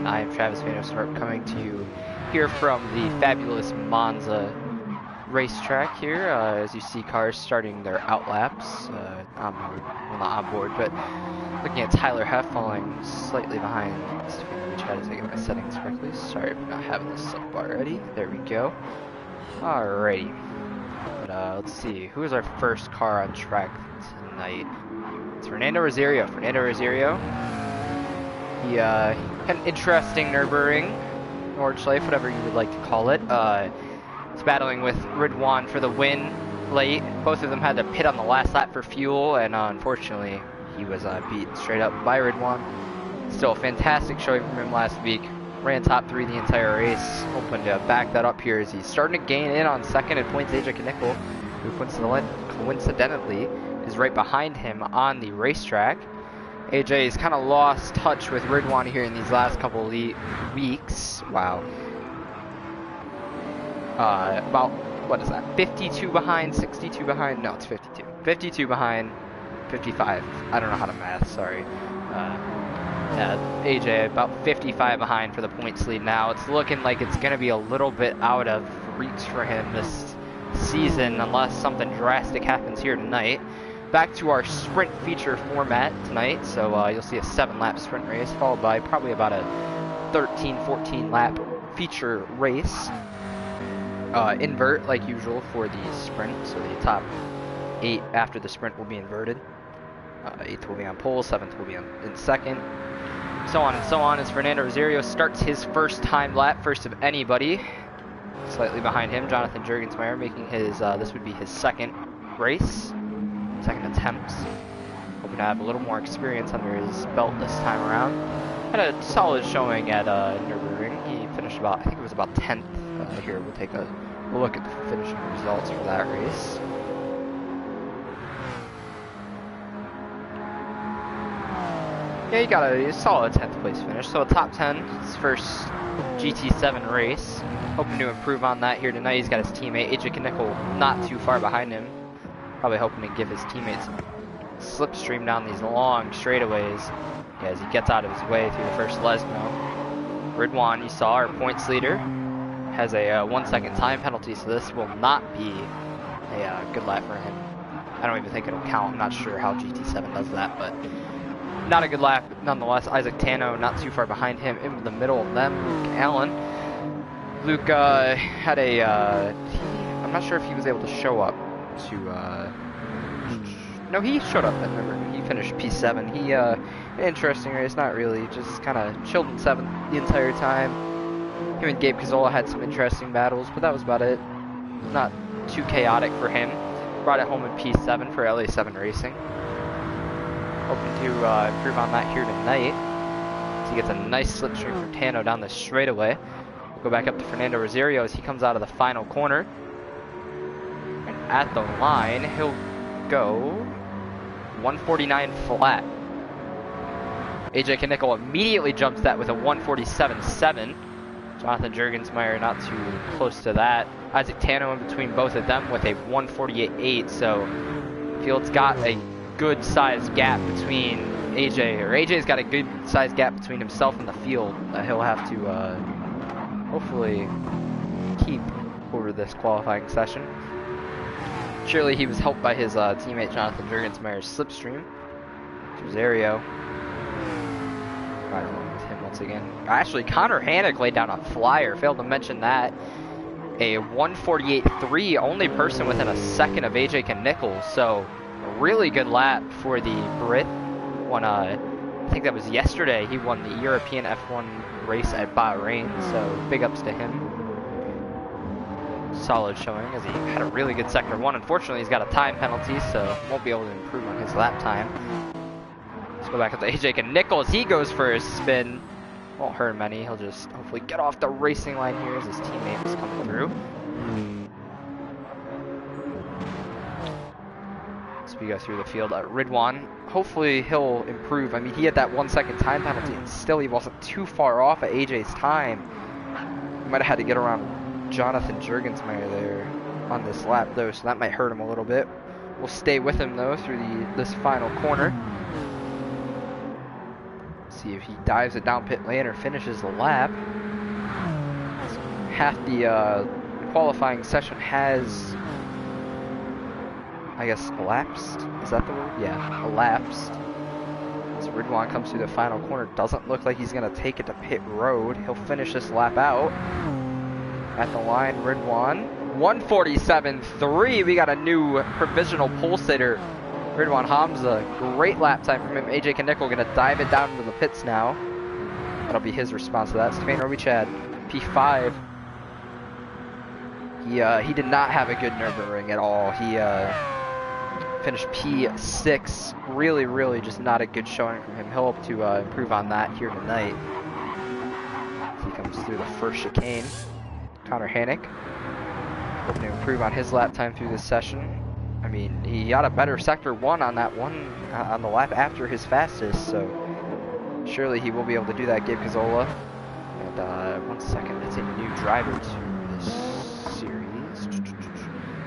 I am Travis Vanostorp coming to you here from the fabulous Monza racetrack here. As you see cars starting their outlaps on board, well not on board, but looking at Tyler Heff falling slightly behind. Let me try to get my settings correctly. Sorry for not having this set up already. There we go. Alrighty. But let's see, who is our first car on track tonight? It's Fernando Rosario. He had an interesting Nürburgring, Nordschleife, whatever you would like to call it. He's battling with Ridwan for the win late. Both of them had to pit on the last lap for fuel, and unfortunately, he was beat straight up by Ridwan. Still a fantastic showing from him last week. Ran top 3 the entire race. Hoping to back that up here as he's starting to gain in on second in points. AJ Knickel, who coincidentally is right behind him on the racetrack. AJ's kind of lost touch with Ridwan here in these last couple weeks. Wow. About, what is that? 52 behind, 62 behind? No, it's 52. 52 behind, 55. I don't know how to math, sorry. AJ about 55 behind for the points lead now. It's looking like it's going to be a little bit out of reach for him this season unless something drastic happens here tonight. Back to our sprint feature format tonight, so you'll see a 7-lap sprint race followed by probably about a 13-14 lap feature race. Invert like usual for the sprint, so the top 8 after the sprint will be inverted. 8th will be on pole, 7th will be in second, so on and so on as Fernando Rosario starts his first time lap, first of anybody. Slightly behind him, Jonathan Jurgensmeyer making his, this would be his second race. Second attempts. Hoping to have a little more experience under his belt this time around. Had a solid showing at Nürburgring. He finished about, I think it was about 10th. Here we'll take a look at the finishing results for that race. Yeah, he got a solid 10th place finish. So a top 10, his first GT7 race. Hoping to improve on that here tonight. He's got his teammate AJ Knickel not too far behind him. Probably hoping to give his teammates slipstream down these long straightaways as he gets out of his way through the first Lesmo. Ridwan, you saw, our points leader, has a 1-second time penalty, so this will not be a good lap for him. I don't even think it'll count. I'm not sure how GT7 does that, but not a good lap nonetheless. Isaac Tano not too far behind him. In the middle of them, Luke Allen. Luke had a, I'm not sure if he was able to show up to no, he showed up at Nürburgring. He finished P7. He interesting race, not really, just kind of chilled in 7th the entire time. Him and Gabe Cazola had some interesting battles, but that was about it. Not too chaotic for him. Brought it home in P7 for LA7 Racing. Hoping to improve on that here tonight. So he gets a nice slipstream from Tano down the straightaway. We'll go back up to Fernando Rosario as he comes out of the final corner. At the line, he'll go 149 flat. AJ Knickel immediately jumps that with a 147.7. Jonathan Jurgensmeyer not too close to that. Isaac Tano in between both of them with a 148.8. So Field's got a good sized gap between AJ's got a good sized gap between himself and the field that he'll have to hopefully keep over this qualifying session. Surely he was helped by his teammate Jonathan Jurgensmeyer's slipstream. Rosario rivaling with him once again. Actually, Connor Hannock laid down a flyer. Failed to mention that. A 148.3, only person within a second of AJ Knickel. So a really good lap for the Brit. Won I think that was yesterday. He won the European F1 race at Bahrain. So big ups to him. Solid showing as he had a really good sector 1. Unfortunately, he's got a time penalty, so won't be able to improve on his lap time. Let's go back up to AJ Knickel as he goes for his spin. Won't hurt him any. He'll just hopefully get off the racing line here as his teammate is coming through. As we go through the field, Ridwan, hopefully he'll improve. I mean, he had that 1-second time penalty, and still he wasn't too far off at AJ's time. He might have had to get around Jonathan Jurgensmeyer there on this lap though, so that might hurt him a little bit. We'll stay with him though through this final corner. See if he dives it down pit lane or finishes the lap. Half the qualifying session has, I guess, elapsed. Is that the word? Yeah, elapsed. As Ridwan comes through the final corner, doesn't look like he's going to take it to pit road. He'll finish this lap out. At the line, Ridwan, 1:47.3. We got a new provisional pole sitter, Ridwan Hamza. Great lap time from him. AJ Knickel going to dive it down into the pits now. That'll be his response to that. Stefan Roby Chad, P5. He did not have a good Nürburgring at all. He finished P6. Really just not a good showing from him. He'll hope to improve on that here tonight. He comes through the first chicane. Connor Hannick hoping to improve on his lap time through this session. I mean, he got a better sector 1 on that one on the lap after his fastest, so surely he will be able to do that. Gabe Cazzola. And 1 second, it's a new driver to this series.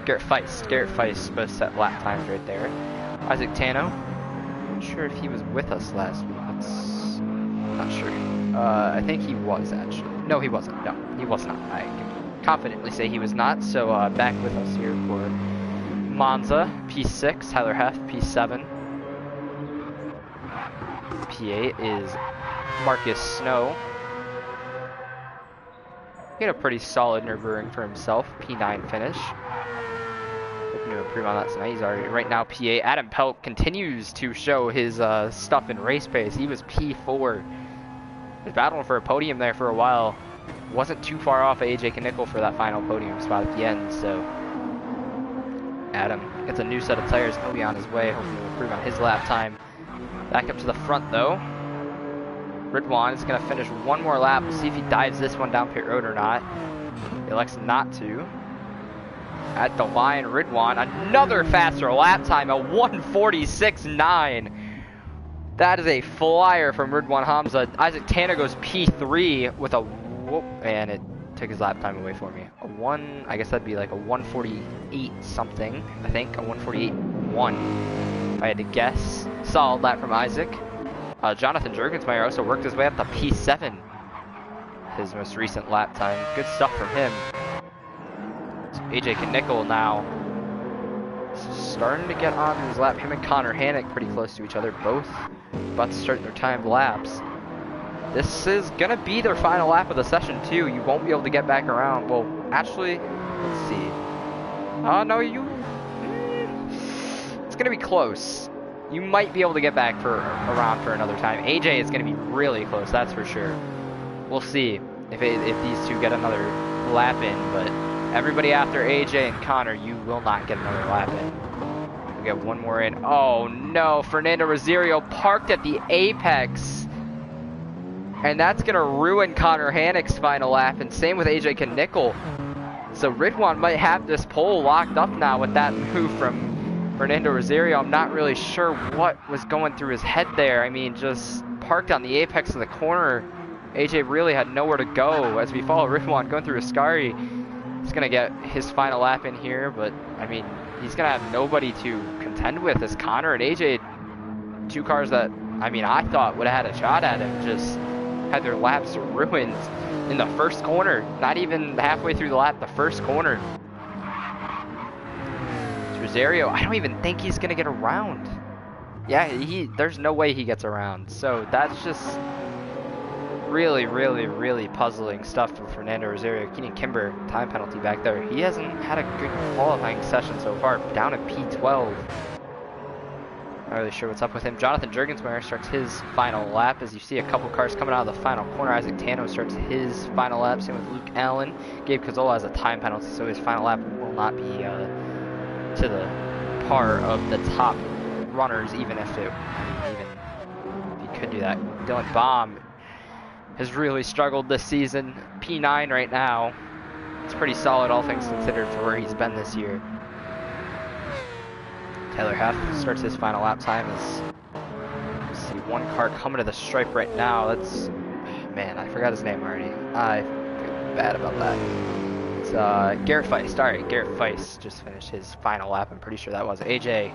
Garrett Feist supposed to set lap times right there. Isaac Tano. Not sure if he was with us last week. Not sure. I think he was actually. No, he wasn't. No, he was not. I can confidently say he was not. So back with us here for Monza, P6. Tyler Heff, P7. P8 is Marcus Snow. He had a pretty solid Nürburgring for himself. P9 finish. Hoping to improve on that tonight. He's already right now P8. Adam Pelt continues to show his stuff in race pace. He was P4. Was battling for a podium there for a while. Wasn't too far off of AJ Knickel for that final podium spot at the end. So Adam gets a new set of tires. He'll be on his way. Hoping to improve on his lap time. Back up to the front though. Ridwan is going to finish one more lap. We'll see if he dives this one down pit road or not. He elects not to. At the line, Ridwan, another faster lap time, a 1:46.9. That is a flyer from Ridwan Hamza. Isaac Tanner goes P3 with a whoop, and it took his lap time away for me. I guess that'd be like a 1:48 something, I think, a 1:48.1 if I had to guess. Solid lap from Isaac. Jonathan Jurgensmeyer also worked his way up to P7. His most recent lap time. Good stuff from him. So AJ Knickel now starting to get on his lap. Him and Connor Hannick pretty close to each other. Both about to start their timed laps. This is going to be their final lap of the session too. You won't be able to get back around. Well, actually, let's see. No, it's going to be close. You might be able to get back around for another time. AJ is going to be really close, that's for sure. We'll see if these two get another lap in, but everybody after AJ and Connor, you will not get another lap in. We'll get one more in. Oh no, Fernando Rosario parked at the apex. And that's going to ruin Connor Hannick's final lap, and same with AJ Knickel. So Ridwan might have this pole locked up now with that move from Fernando Rosario. I'm not really sure what was going through his head there. I mean, just parked on the apex of the corner. AJ really had nowhere to go. As we follow Ridwan going through Ascari, he's going to get his final lap in here, but I mean, he's going to have nobody to contend with as Connor and AJ, two cars that, I mean, I thought would have had a shot at him, just had their laps ruined in the first corner. Not even halfway through the lap, the first corner. Rosario, I don't even think he's gonna get around. Yeah, there's no way he gets around. So that's just really puzzling stuff from Fernando Rosario. Keenan Kimber, time penalty back there. He hasn't had a good qualifying session so far. Down at P12. Not really sure what's up with him. Jonathan Jurgensmeyer starts his final lap. As you see a couple cars coming out of the final corner. Isaac Tano starts his final lap. Same with Luke Allen. Gabe Cazzola has a time penalty, so his final lap will not be to the par of the top runners, even if he could do that. Dylan Baum has really struggled this season. P9 right now. It's pretty solid, all things considered, for where he's been this year. Tyler Heff starts his final lap time. Let's see, one car coming to the stripe right now. That's, man, I forgot his name already. I feel bad about that. It's Garrett Feist. All right, Garrett Feist just finished his final lap. I'm pretty sure that was AJ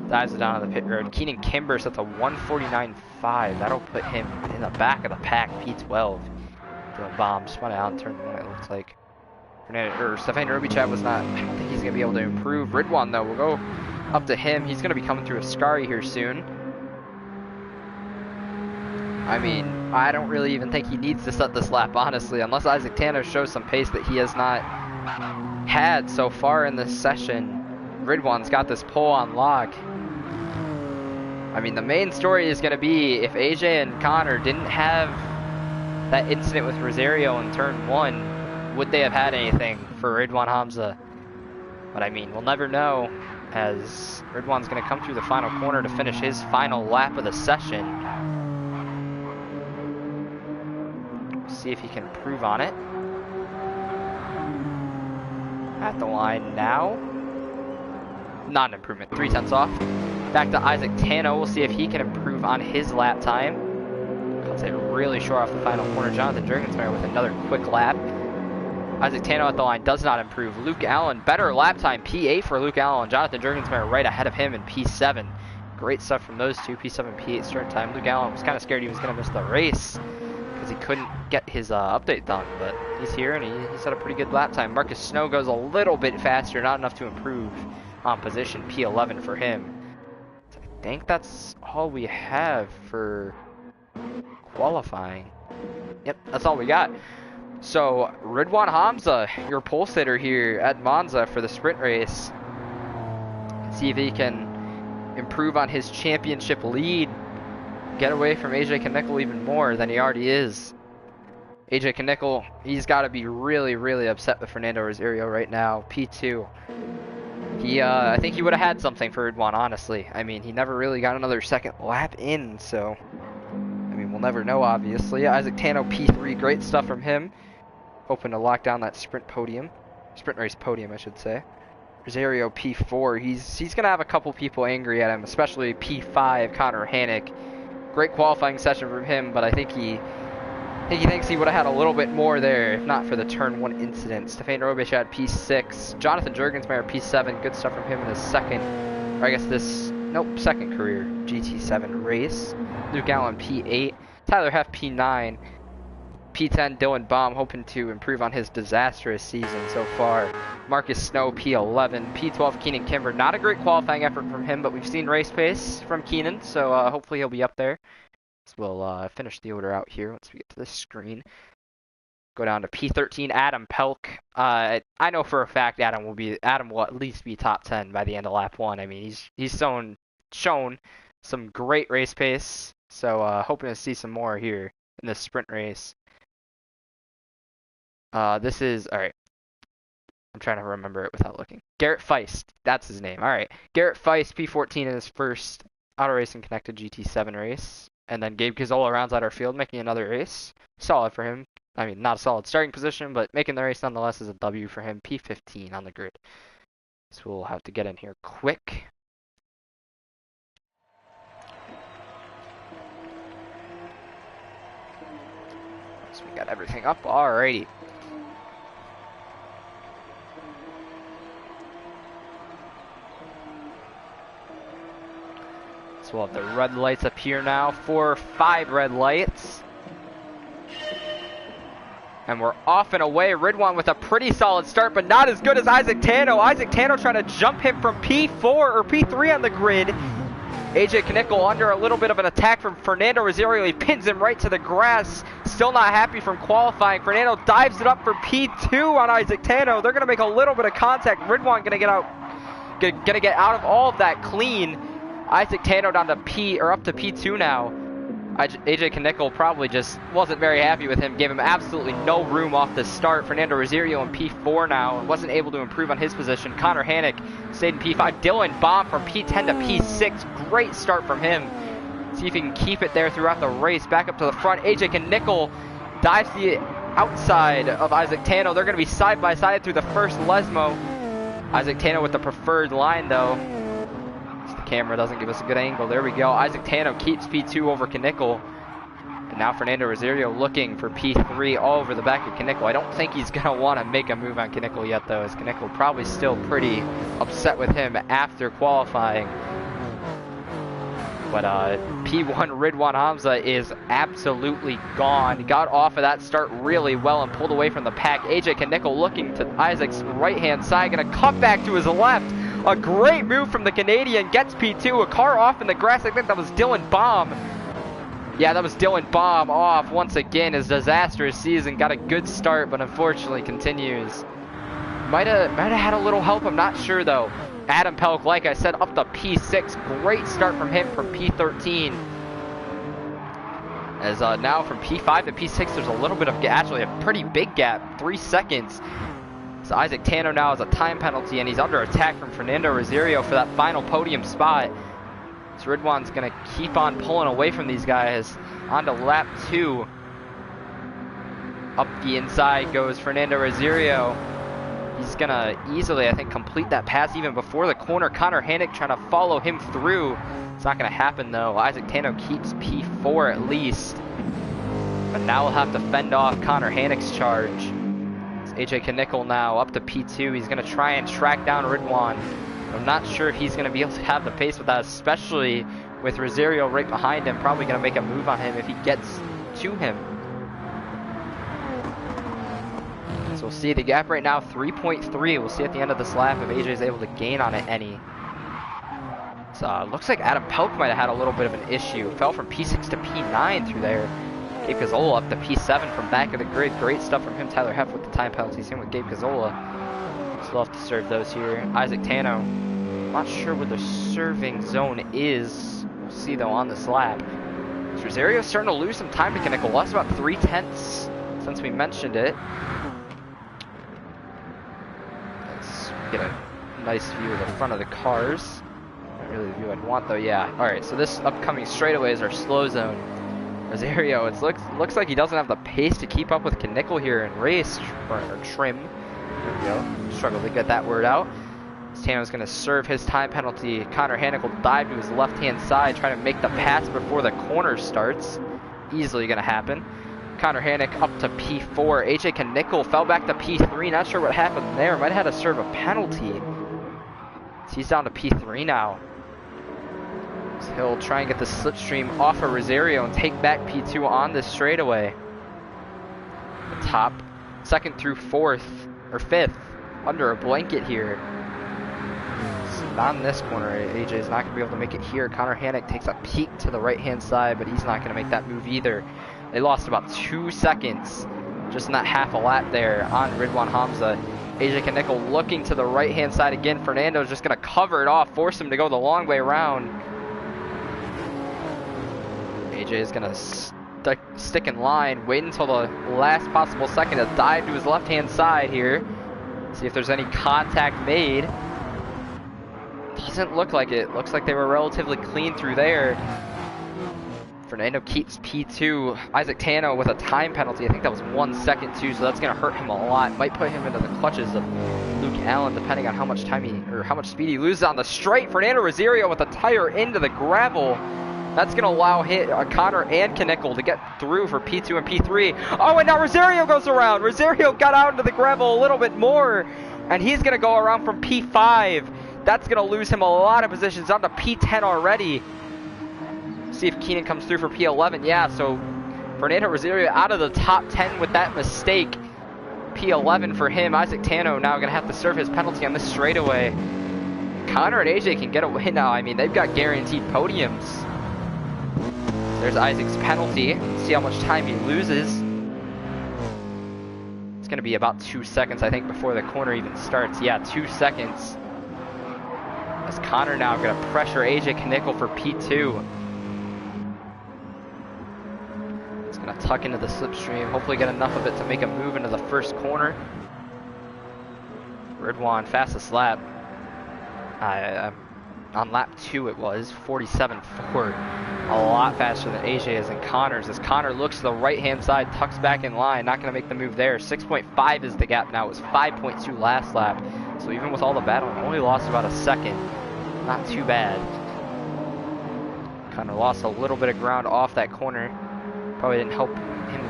Dives it down to the pit road. Keenan Kimber sets a 149.5. That'll put him in the back of the pack, P12. The bomb spun out and turned one, it looks like. Stefan Robichaud was not, I don't think he's going to be able to improve. Ridwan, though, will go up to him. He's going to be coming through Ascari here soon. I mean, I don't really even think he needs to set this lap, honestly, unless Isaac Tanner shows some pace that he has not had so far in this session. Ridwan's got this pole on lock. I mean, the main story is going to be if AJ and Connor didn't have that incident with Rosario in turn 1, would they have had anything for Ridwan Hamza? But I mean, we'll never know, as Ridwan's going to come through the final corner to finish his final lap of the session. See if he can improve on it. At the line now. Not an improvement, 0.3 off. Back to Isaac Tano, we'll see if he can improve on his lap time. Cuts it really short off the final corner. Jonathan Jurgensmeyer with another quick lap. Isaac Tano at the line does not improve. Luke Allen, better lap time, P8 for Luke Allen. Jonathan Jurgensmeyer right ahead of him in P7. Great stuff from those two, P7, P8 start time. Luke Allen was kind of scared he was going to miss the race because he couldn't get his update done, but he's here and he's had a pretty good lap time. Marcus Snow goes a little bit faster, not enough to improve on position, P11 for him. So I think that's all we have for qualifying. Yep, that's all we got. So Ridwan Hamza, your pole sitter here at Monza for the sprint race. See if he can improve on his championship lead. Get away from AJ Knickel even more than he already is. AJ Knickel, he's got to be really, really upset with Fernando Rosario right now. P2. I think he would have had something for Ridwan, honestly. I mean, he never really got another second lap in, so I mean, we'll never know, obviously. Isaac Tano, P3, great stuff from him. Hoping to lock down that sprint race podium, I should say. Rosario, P4, he's gonna have a couple people angry at him, especially P5, Connor Hannick. Great qualifying session from him, but I think he thinks he would have had a little bit more there if not for the turn 1 incident. Stefan Robic at P6. Jonathan Jurgensmeyer, P7. Good stuff from him in his second career GT7 race. Luke Allen, P8. Tyler Heff, P9. P10, Dylan Baum, hoping to improve on his disastrous season so far. Marcus Snow, P11. P12, Keenan Kimber. Not a great qualifying effort from him, but we've seen race pace from Keenan, so hopefully he'll be up there. We'll finish the order out here once we get to this screen. Go down to P13, Adam Pelk. I know for a fact Adam will at least be top 10 by the end of lap 1. I mean, he's shown some great race pace, so hoping to see some more here in this sprint race. This is, alright. I'm trying to remember it without looking. Garrett Feist, that's his name. Alright, Garrett Feist, P14 in his first AutoRacingConnected GT7 race. And then Gabe Gazzola rounds out our field, making another race. Solid for him. I mean, not a solid starting position, but making the race nonetheless is a W for him. P15 on the grid. So we'll have to get in here quick. So we got everything up. Alrighty. So we'll have the red lights up here now. 4 or 5 red lights. And we're off and away. Ridwan with a pretty solid start, but not as good as Isaac Tano. Isaac Tano trying to jump him from P4 or P3 on the grid. AJ Knickel under a little bit of an attack from Fernando Rosario. He pins him right to the grass. Still not happy from qualifying. Fernando dives it up for P2 on Isaac Tano. They're going to make a little bit of contact. Ridwan going to get out of all of that clean. Isaac Tano down to up to P2 now. AJ Knickel probably just wasn't very happy with him. Gave him absolutely no room off the start. Fernando Rosario in P4 now. Wasn't able to improve on his position. Connor Hannick stayed in P5. Dylan Baum from P10 to P6. Great start from him. See if he can keep it there throughout the race. Back up to the front. AJ Knickel dives to the outside of Isaac Tano. They're going to be side by side through the first Lesmo. Isaac Tano with the preferred line though. Camera doesn't give us a good angle. There we go. Isaac Tano keeps P2 over Knickel. And now Fernando Rosario looking for P3 all over the back of Knickel. I don't think he's going to want to make a move on Knickel yet, though, as Knickel probably still pretty upset with him after qualifying. But P1 Ridwan Hamza is absolutely gone. Got off of that start really well and pulled away from the pack. AJ Knickel looking to Isaac's right-hand side, gonna cut back to his left. A great move from the Canadian, gets P2, a car off in the grass. I think that was Dylan Baum. Yeah, that was Dylan Baum off once again. His disastrous season got a good start, but unfortunately continues. Might have had a little help, I'm not sure though. Adam Pelk, like I said, up to P6. Great start from him from P13. As now from P5 to P6, there's a little bit of, actually a pretty big gap, 3 seconds. So Isaac Tano now has a time penalty, and he's under attack from Fernando Rosario for that final podium spot. So Ridwan's gonna keep on pulling away from these guys. On to lap 2. Up the inside goes Fernando Rosario. He's gonna easily, I think, complete that pass even before the corner. Connor Hannick trying to follow him through. It's not gonna happen though. Isaac Tano keeps P4 at least. But now we'll have to fend off Connor Hannick's charge. It's AJ Knickel now up to P2. He's gonna try and track down Ridwan. I'm not sure if he's gonna be able to have the pace with that, especially with Rosario right behind him. Probably gonna make a move on him if he gets to him. So we'll see the gap right now, 3.3. We'll see at the end of this lap if AJ is able to gain on it any. So looks like Adam Pelk might have had a little bit of an issue. Fell from P6 to P9 through there. Gabe Gazzola up to P7 from back of the grid. Great stuff from him. Tyler Heff with the time penalty. Same with Gabe Gazzola. Still have to serve those here. Isaac Tano. Not sure where the serving zone is. We'll see though on this lap. So Rosario's starting to lose some time to Knickel. Lost about 3/10 since we mentioned it. Get a nice view of the front of the cars. Not really the view I'd want though, yeah. Alright, so this upcoming straightaway is our slow zone. Rosario, it looks like he doesn't have the pace to keep up with Knickel here in race, or trim. There we go. Struggled to get that word out. Tano's going to serve his time penalty. Connor Hannick will dive to his left-hand side, trying to make the pass before the corner starts. Easily going to happen. Connor Hannick up to P4. AJ Knickel fell back to P3. Not sure what happened there. Might have had to serve a penalty. So he's down to P3 now. So he'll try and get the slipstream off of Rosario and take back P2 on this straightaway. The top, 2nd through 4th, or 5th, under a blanket here. So not in this corner. AJ is not going to be able to make it here. Connor Hannick takes a peek to the right-hand side, but he's not going to make that move either. They lost about 2 seconds, just in that half a lap there on Ridwan Hamza. AJ Knickel looking to the right-hand side again. Fernando's just going to cover it off, force him to go the long way around. AJ is going to stick in line, wait until the last possible second to dive to his left-hand side here. See if there's any contact made. Doesn't look like it. Looks like they were relatively clean through there. Fernando keeps P2. Isaac Tano with a time penalty. I think that was 1 second too, so that's going to hurt him a lot. Might put him into the clutches of Luke Allen, depending on how much time or how much speed he loses on the straight. Fernando Rosario with a tire into the gravel. That's going to allow Connor and Knickel to get through for P2 and P3. Oh, and now Rosario goes around. Rosario got out into the gravel a little bit more, and he's going to go around from P5. That's going to lose him a lot of positions, down to P10 already. See if Keenan comes through for P11. Yeah, so Fernando Rosario out of the top 10 with that mistake. P11 for him. Isaac Tano now going to have to serve his penalty on this straightaway. Connor and AJ can get away now. I mean, they've got guaranteed podiums. There's Isaac's penalty. See how much time he loses. It's going to be about 2 seconds, I think, before the corner even starts. Yeah, 2 seconds. As Connor now going to pressure AJ Knickel for P2. Gonna tuck into the slipstream, hopefully get enough of it to make a move into the first corner. Ridwan, fastest lap. On lap 2 it was 47.4. A lot faster than AJ is in Connor's. As Connor looks to the right-hand side, tucks back in line, not gonna make the move there. 6.5 is the gap now. It was 5.2 last lap. So even with all the battling, only lost about a second. Not too bad. Connor lost a little bit of ground off that corner. Probably didn't help him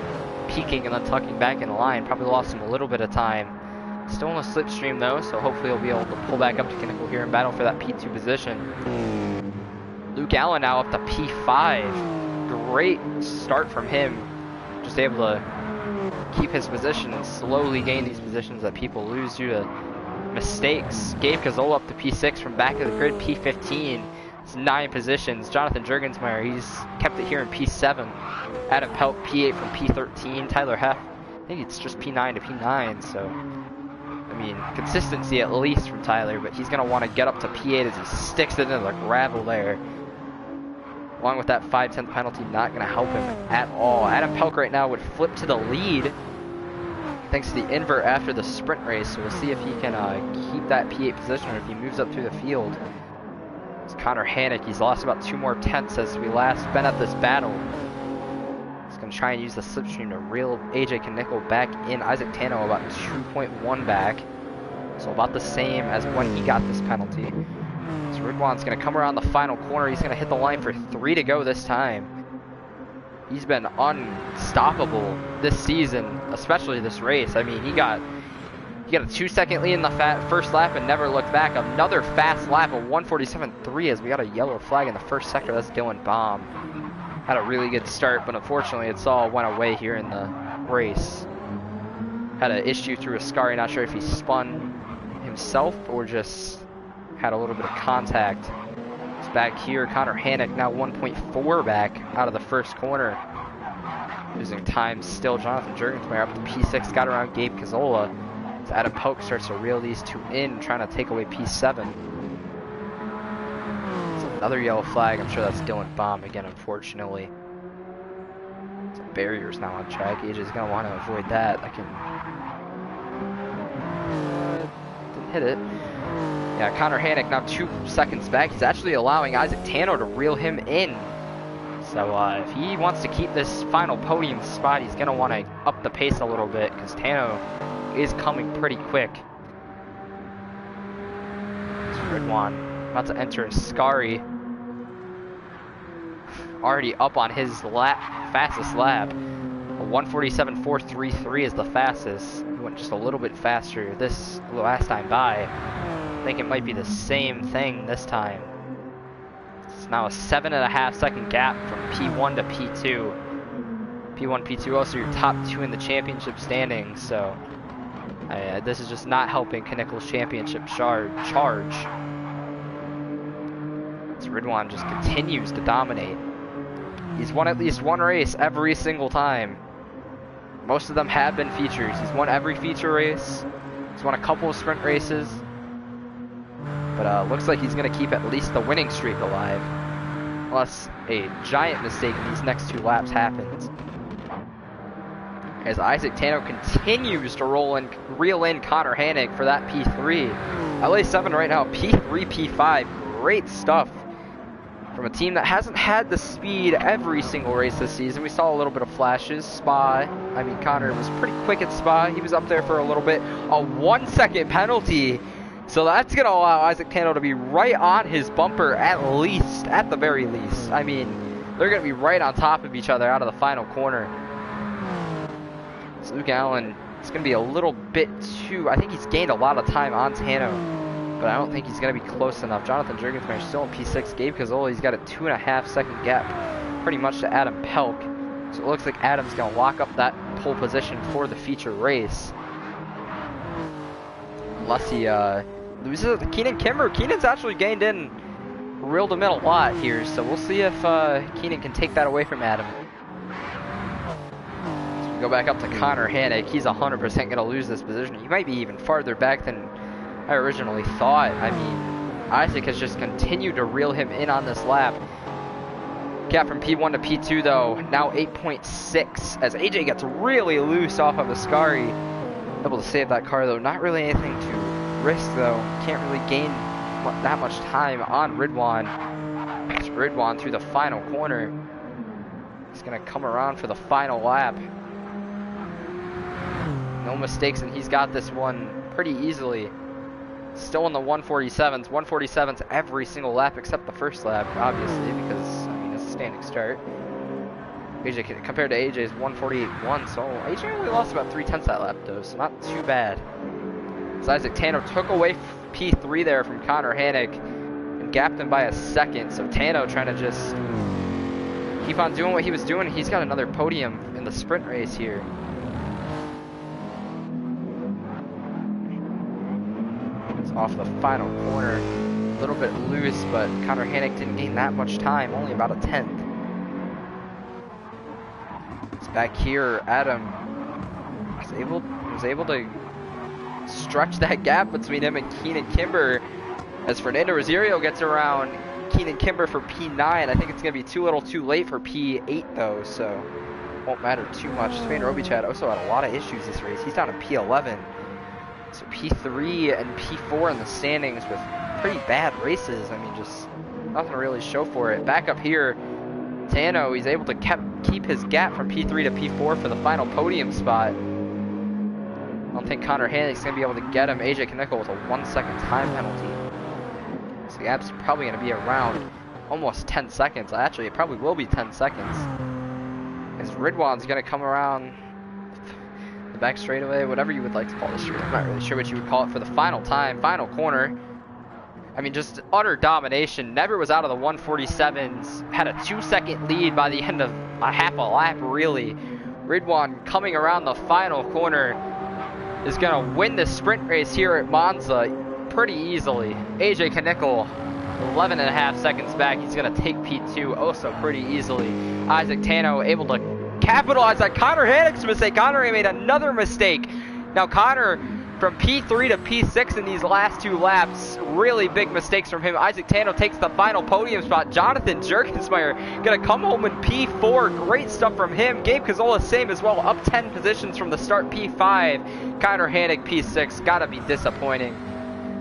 peeking and then tucking back in the line. Probably lost him a little bit of time. Still in a slipstream though, so hopefully he'll be able to pull back up to Knickel here and battle for that P2 position. Luke Allen now up to P5. Great start from him. Just able to keep his position and slowly gain these positions that people lose due to mistakes. Gabe Cazola up to P6 from back of the grid, P15. It's 9 positions. Jonathan Jurgensmeyer, he's kept it here in P7. Adam Pelk, P8 from P13. Tyler Heff, I think it's just P9 to P9, so I mean, consistency at least from Tyler, but he's going to want to get up to P8 as he sticks it into the gravel there. Along with that 5/10 penalty, not going to help him at all. Adam Pelk right now would flip to the lead thanks to the invert after the sprint race, so we'll see if he can keep that P8 position or if he moves up through the field. It's Connor Hannick. He's lost about 2 more tenths as we last been at this battle. He's going to try and use the slipstream to reel AJ Knickel back in. Isaac Tano about 2.1 back, so about the same as when he got this penalty. So Ridwan's going to come around the final corner. He's going to hit the line for 3 to go this time. He's been unstoppable this season, especially this race. I mean, he got a 2-second lead in the first lap and never looked back. Another fast lap of 1:47.3 as we got a yellow flag in the first sector. That's Dylan Baum. Had a really good start, but unfortunately it's all went away here in the race. Had an issue through Ascari. Not sure if he spun himself or just had a little bit of contact. It's back here. Connor Hannick now 1.4 back out of the first corner. Losing time still. Jonathan Jurgensmeyer up to P6. Got around Gabe Cazola. As Adam Polk starts to reel these two in, trying to take away P7. It's another yellow flag. I'm sure that's Dylan Baum again, unfortunately. Some barriers now on track. AJ's going to want to avoid that. I can... didn't hit it. Yeah, Connor Hannick now 2 seconds back. He's actually allowing Isaac Tano to reel him in. So if he wants to keep this final podium spot, he's going to want to up the pace a little bit because Tano is coming pretty quick. It's Ridwan about to enter Ascari. Already up on his fastest lap. 1:47.433 is the fastest. He went just a little bit faster this last time by. I think it might be the same thing this time. It's now a 7.5 second gap from P1 to P2. P1, P2 also your top 2 in the championship standings, so this is just not helping Knickel's championship charge. As Ridwan just continues to dominate. He's won at least one race every single time. Most of them have been features. He's won every feature race. He's won a couple of sprint races. But looks like he's going to keep at least the winning streak alive. Unless a giant mistake in these next 2 laps happens. As Isaac Tano continues to reel in Connor Hannick for that P3. LA7 right now, P3, P5. Great stuff from a team that hasn't had the speed every single race this season. We saw a little bit of flashes. Spa, I mean, Connor was pretty quick at Spa. He was up there for a little bit. A 1-second penalty. So that's going to allow Isaac Tano to be right on his bumper at the very least. I mean, they're going to be right on top of each other out of the final corner. So Luke Allen, it's going to be a little bit too, I think he's gained a lot of time on Tano, but I don't think he's going to be close enough. Jonathan Jurgensmeyer still in P6. Gabe Cazola, he's got a 2.5 second gap pretty much to Adam Pelk. So it looks like Adam's going to lock up that pole position for the feature race. Unless he loses to Keenan Kimmer. Keenan's actually gained in, reeled him in a lot here, so we'll see if Keenan can take that away from Adam. So we go back up to Connor Hannick. He's 100% going to lose this position. He might be even farther back than I originally thought. I mean, Isaac has just continued to reel him in on this lap. Gap from P1 to P2 though, now 8.6 as AJ gets really loose off of Ascari. Able to save that car though, not really anything to risk though. Can't really gain that much time on Ridwan. It's Ridwan through the final corner. He's gonna come around for the final lap. No mistakes and he's got this one pretty easily. Still in the 147s. 147s every single lap except the first lap, obviously, because I mean it's a standing start. AJ compared to AJ's 148.1, so AJ only lost about 3/10 that lap though, so not too bad. As Isaac Tano took away P3 there from Connor Hannick, and gapped him by a second. So Tano trying to just keep on doing what he was doing. He's got another podium in the sprint race here. It's off the final corner. A little bit loose, but Connor Hanick didn't gain that much time, only about a 10th. It's back here. Adam was able to stretch that gap between him and Keenan Kimber. As Fernando Rosario gets around Keenan Kimber for P9, I think it's going to be too little too late for P8 though, so won't matter too much. Spain Robichad also had a lot of issues this race. He's down to P11. So P3 and P4 in the standings with pretty bad races. I mean, just nothing to really show for it. Back up here, Tano, he's able to keep his gap from P3 to P4 for the final podium spot. I don't think Connor Hanick's going to be able to get him. AJ Knickel with a 1 second time penalty. So the gap's probably going to be around almost 10 seconds. Actually, it probably will be 10 seconds. As Ridwan's going to come around the back straightaway, whatever you would like to call this straight. I'm not really sure what you would call it for the final time, final corner. I mean, just utter domination. Never was out of the 147s. Had a 2-second lead by the end of a half a lap, really. Ridwan coming around the final corner is going to win the sprint race here at Monza pretty easily. AJ Knickel, 11.5 seconds back. He's going to take P2 also pretty easily. Isaac Tano able to capitalize on Connor Hanick's mistake. Connor made another mistake. Now Connor from P3 to P6 in these last 2 laps. Really big mistakes from him. Isaac Tano takes the final podium spot. Jonathan Jerkensmeyer gonna come home in P4. Great stuff from him. Gabe Cazola same as well. Up 10 positions from the start. P5. Connor Hanick P6. Gotta be disappointing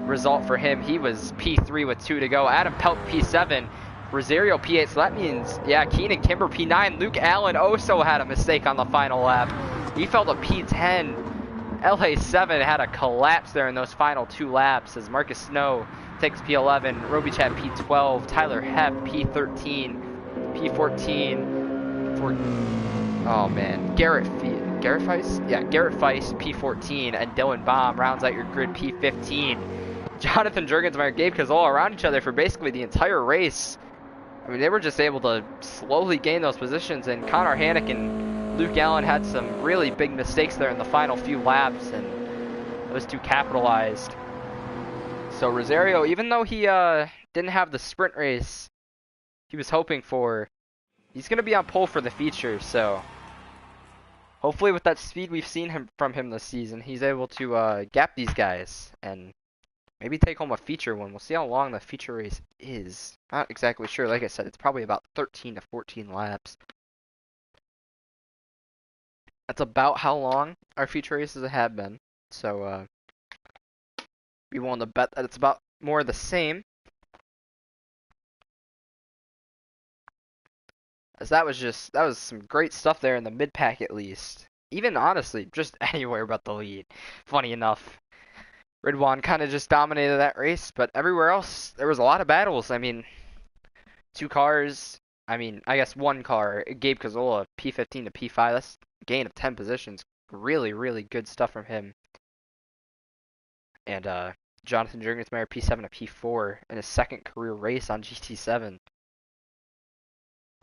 result for him. He was P3 with 2 to go. Adam Pelt P7. Rosario P8. So that means, yeah, Keenan Kimber P9. Luke Allen also had a mistake on the final lap. He fell to P10. LA7 had a collapse there in those final 2 laps as Marcus Snow takes P11, Roby Chad P12, Tyler Hepp P13, P14, oh man, Garrett Feist? Yeah, Garrett Feist P14, and Dylan Baum rounds out your grid P15. Jonathan Jergensmeyer, Gabe Cazola around each other for basically the entire race. I mean, they were just able to slowly gain those positions, and Connor Hanick and Luke Allen had some really big mistakes there in the final few laps, and those 2 capitalized. So Rosario, even though he didn't have the sprint race he was hoping for, he's going to be on pole for the feature. So hopefully with that speed we've seen from him this season, he's able to gap these guys and maybe take home a feature one. We'll see how long the feature race is. Not exactly sure. Like I said, it's probably about 13 to 14 laps. That's about how long our feature races have been. So, be willing to bet that it's about more the same. As that was some great stuff there in the mid-pack at least. Even honestly, just anywhere but the lead. Funny enough. Ridwan kind of just dominated that race, but everywhere else, there was a lot of battles. I mean, 2 cars. I mean, I guess 1 car. Gabe Cazola, P15 to P5. That's a gain of 10 positions. Really, really good stuff from him. And Jonathan Jergensmeyer, P7 to P4 in his 2nd career race on GT7.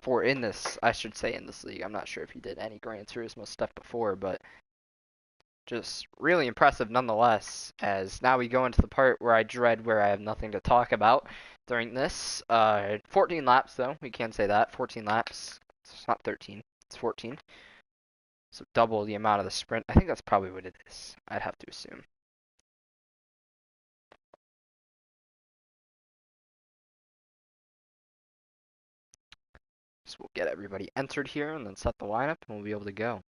In this league. I'm not sure if he did any Gran Turismo stuff before, but just really impressive nonetheless, as now we go into the part where I dread, where I have nothing to talk about during this. 14 laps though, we can say that. 14 laps. It's not 13, it's 14. So double the amount of the sprint. I think that's probably what it is, I'd have to assume. So we'll get everybody entered here and then set the lineup and we'll be able to go.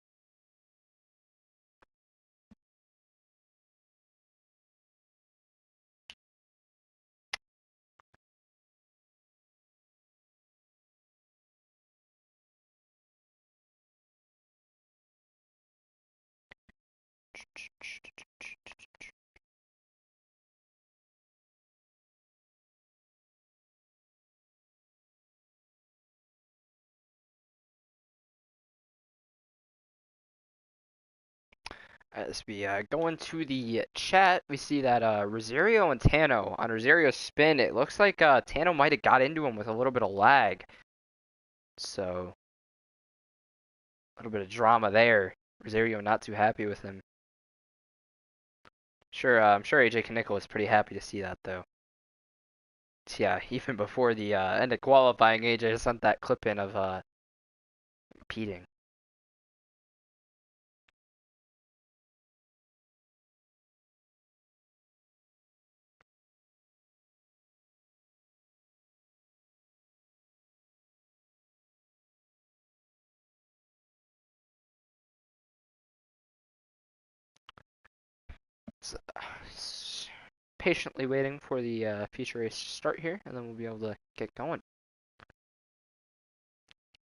As we go into the chat, we see that Rosario and Tano, on Rosario's spin, it looks like Tano might have got into him with a little bit of lag. So, a little bit of drama there. Rosario not too happy with him. Sure, I'm sure AJ Knickel was pretty happy to see that, though. So, yeah, even before the end of qualifying, AJ sent that clip in of repeating. So, patiently waiting for the feature race to start here, and then we'll be able to get going.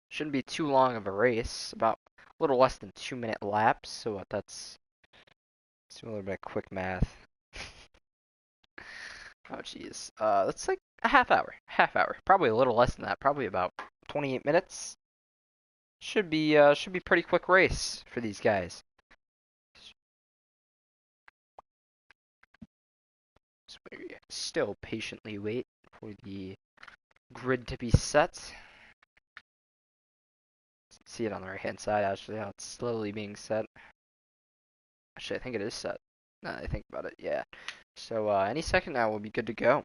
Shouldn't be too long of a race, about a little less than 2-minute laps, so let's do a little bit of quick math. Oh jeez, that's like a half hour, probably a little less than that, probably about 28 minutes. Should be pretty quick race for these guys. So we still patiently wait for the grid to be set. See it on the right hand side actually, how it's slowly being set. Actually, I think it is set. Now that I think about it, yeah. So any second now we'll be good to go.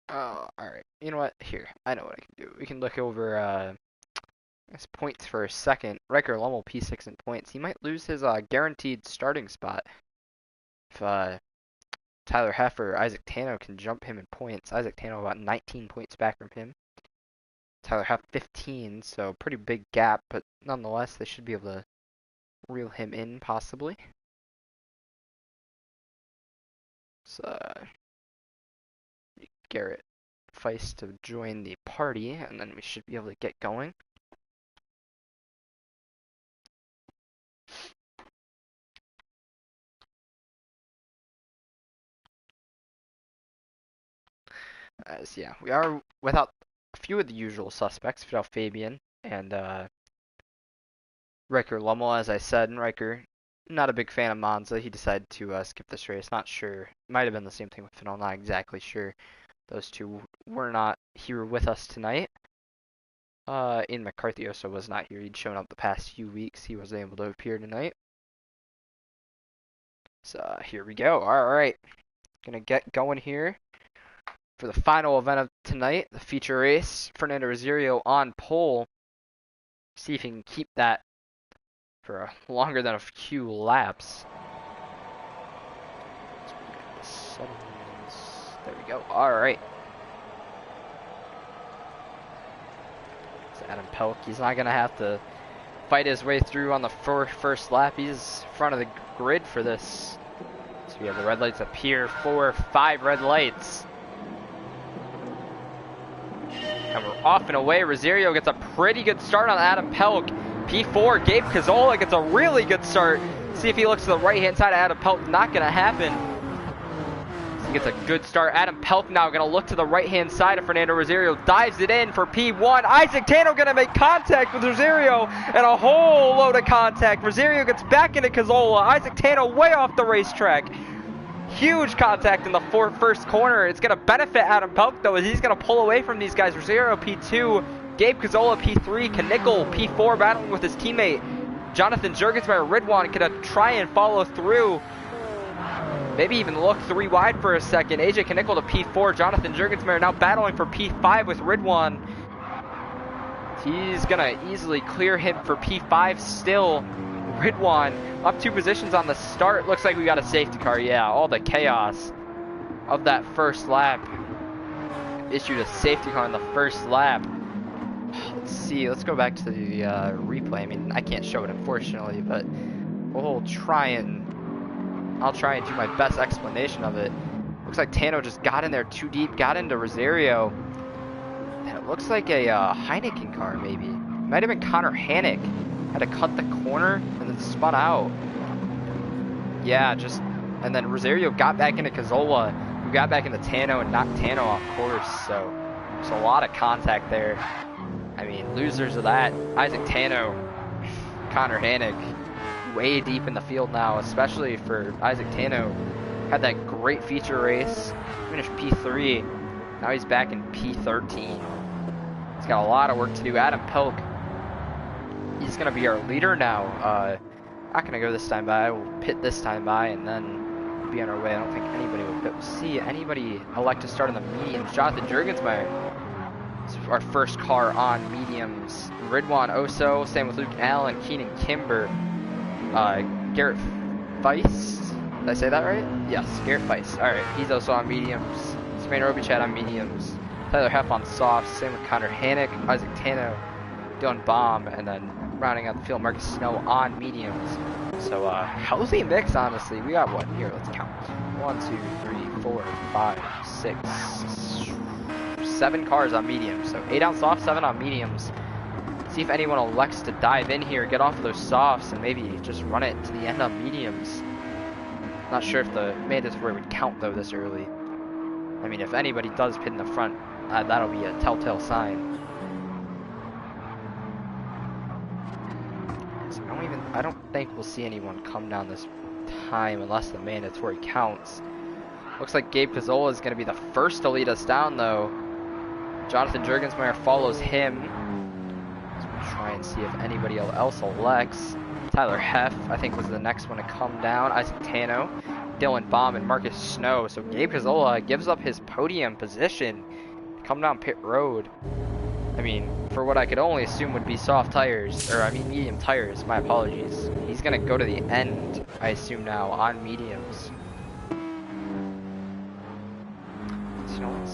Oh, alright. You know what? Here, I know what I can do. We can look over his points for a second. Riker Lummel P6 in points. He might lose his guaranteed starting spot if Tyler Heffer, Isaac Tano can jump him in points. Isaac Tano about 19 points back from him. Tyler Heff 15, so pretty big gap, but nonetheless they should be able to reel him in possibly. So Garrett Feist to join the party, and then we should be able to get going. As yeah, we are without a few of the usual suspects, without Fabian and Riker Lummel, as I said. And Riker, not a big fan of Monza. He decided to skip this race. Not sure. Might have been the same thing with Fennell. Not exactly sure. Those two were not here with us tonight. Ian McCarthy also was not here. He'd shown up the past few weeks. He wasn't able to appear tonight. So here we go. All right, gonna get going here for the final event of tonight, the feature race. Fernando Rosario on pole. See if he can keep that for longer than a few laps. There we go. All right. Adam Pelk, he's not going to have to fight his way through on the first lap. He's in front of the grid for this. So we have the red lights up here, 4, 5 red lights. And we're off and away. Rosario gets a pretty good start on Adam Pelk. P4, Gabe Cazzola gets a really good start. See if he looks to the right-hand side of Adam Pelk. Not going to happen. He gets a good start. Adam Pelk now going to look to the right-hand side of Fernando Rosario. Dives it in for P1. Isaac Tano going to make contact with Rosario. And a whole load of contact. Rosario gets back into Cazzola. Isaac Tano way off the racetrack. Huge contact in the first corner. It's going to benefit Adam Pelk, though, as he's going to pull away from these guys. Rosario P2. Gabe Cazzola P3. Knickel P4 battling with his teammate. Jonathan Jurgensmeyer Ridwan going to try and follow through. Maybe even look 3 wide for a second. AJ Knickel to P4. Jonathan Jurgensmeyer now battling for P5 with Ridwan. He's going to easily clear him for P5 still. Ridwan up 2 positions on the start. Looks like we got a safety car. Yeah, all the chaos of that first lap. Issued a safety car in the first lap. Let's see. Let's go back to the replay. I mean, I can't show it, unfortunately, but we'll try and I'll try and do my best explanation of it. Looks like Tano just got in there too deep, got into Rosario. And it looks like a Heineken car, maybe. Might have been Connor Hannick. Had to cut the corner and then spun out. Yeah, just... And then Rosario got back into Cazzola, who got back into Tano and knocked Tano off course. So, there's a lot of contact there. I mean, losers of that. Isaac Tano, Connor Hannick, way deep in the field now, especially for Isaac Tano. Had that great feature race, finished P3. Now he's back in P13. He's got a lot of work to do. Adam Pelk, he's going to be our leader now. Not going to go this time by. We'll pit this time by and then be on our way. I don't think anybody will pit. We'll see anybody elect to start on the mediums. Jonathan Jurgensmeyer, our first car on mediums. Ridwan Oso, same with Luke Allen, Keenan Kimber, Garrett Weiss. Did I say that right? Yes, Garrett Weiss. Alright, he's also on mediums. Spain Robichad on mediums. Tyler Heff on softs. Same with Connor Hannick, Isaac Tano, Dylan Baum, and then rounding out the field, Marcus Snow on mediums. So, healthy mix, honestly. We got what? Here, let's count. 1, 2, 3, 4, 5, 6, 7 cars on mediums. So 8 on softs, 7 on mediums. See if anyone elects to dive in here, get off of those softs, and maybe just run it to the end on mediums. Not sure if the mandatory would count though this early. I mean, if anybody does pit in the front, that'll be a telltale sign. So I don't think we'll see anyone come down this time unless the mandatory counts. Looks like Gabe Cazzola is going to be the first to lead us down though. Jonathan Jurgensmeyer follows him. So we'll try and see if anybody else elects. Tyler Heff, I think, was the next one to come down. Isaac Tano, Dylan Baum, and Marcus Snow. So Gabe Cazzola gives up his podium position to come down pit road. I mean, for what I could only assume would be soft tires, or I mean medium tires, my apologies. He's going to go to the end, I assume now, on mediums.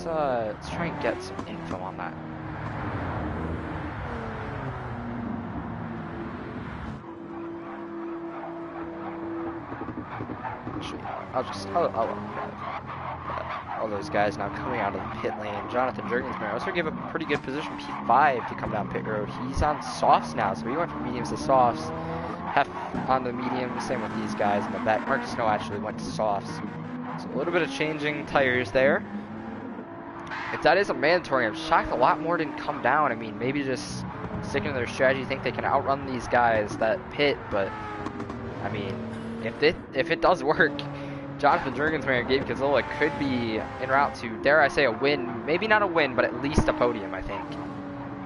So let's try and get some info on that. All those guys now coming out of the pit lane. Jonathan Jurgensmeyer also gave a pretty good position, P5, to come down pit road. He's on softs now, so he went from mediums to softs. Heff on the medium, same with these guys in the back. Marcus Snow actually went to softs. So a little bit of changing tires there. If that is a mandatory, I'm shocked a lot more didn't come down. I mean, maybe just sticking to their strategy, think they can outrun these guys that pit, but I mean, if it does work, Jonathan Jurgensmeyer and Gabe Cazzola could be en route to, dare I say, a win. Maybe not a win, but at least a podium, I think.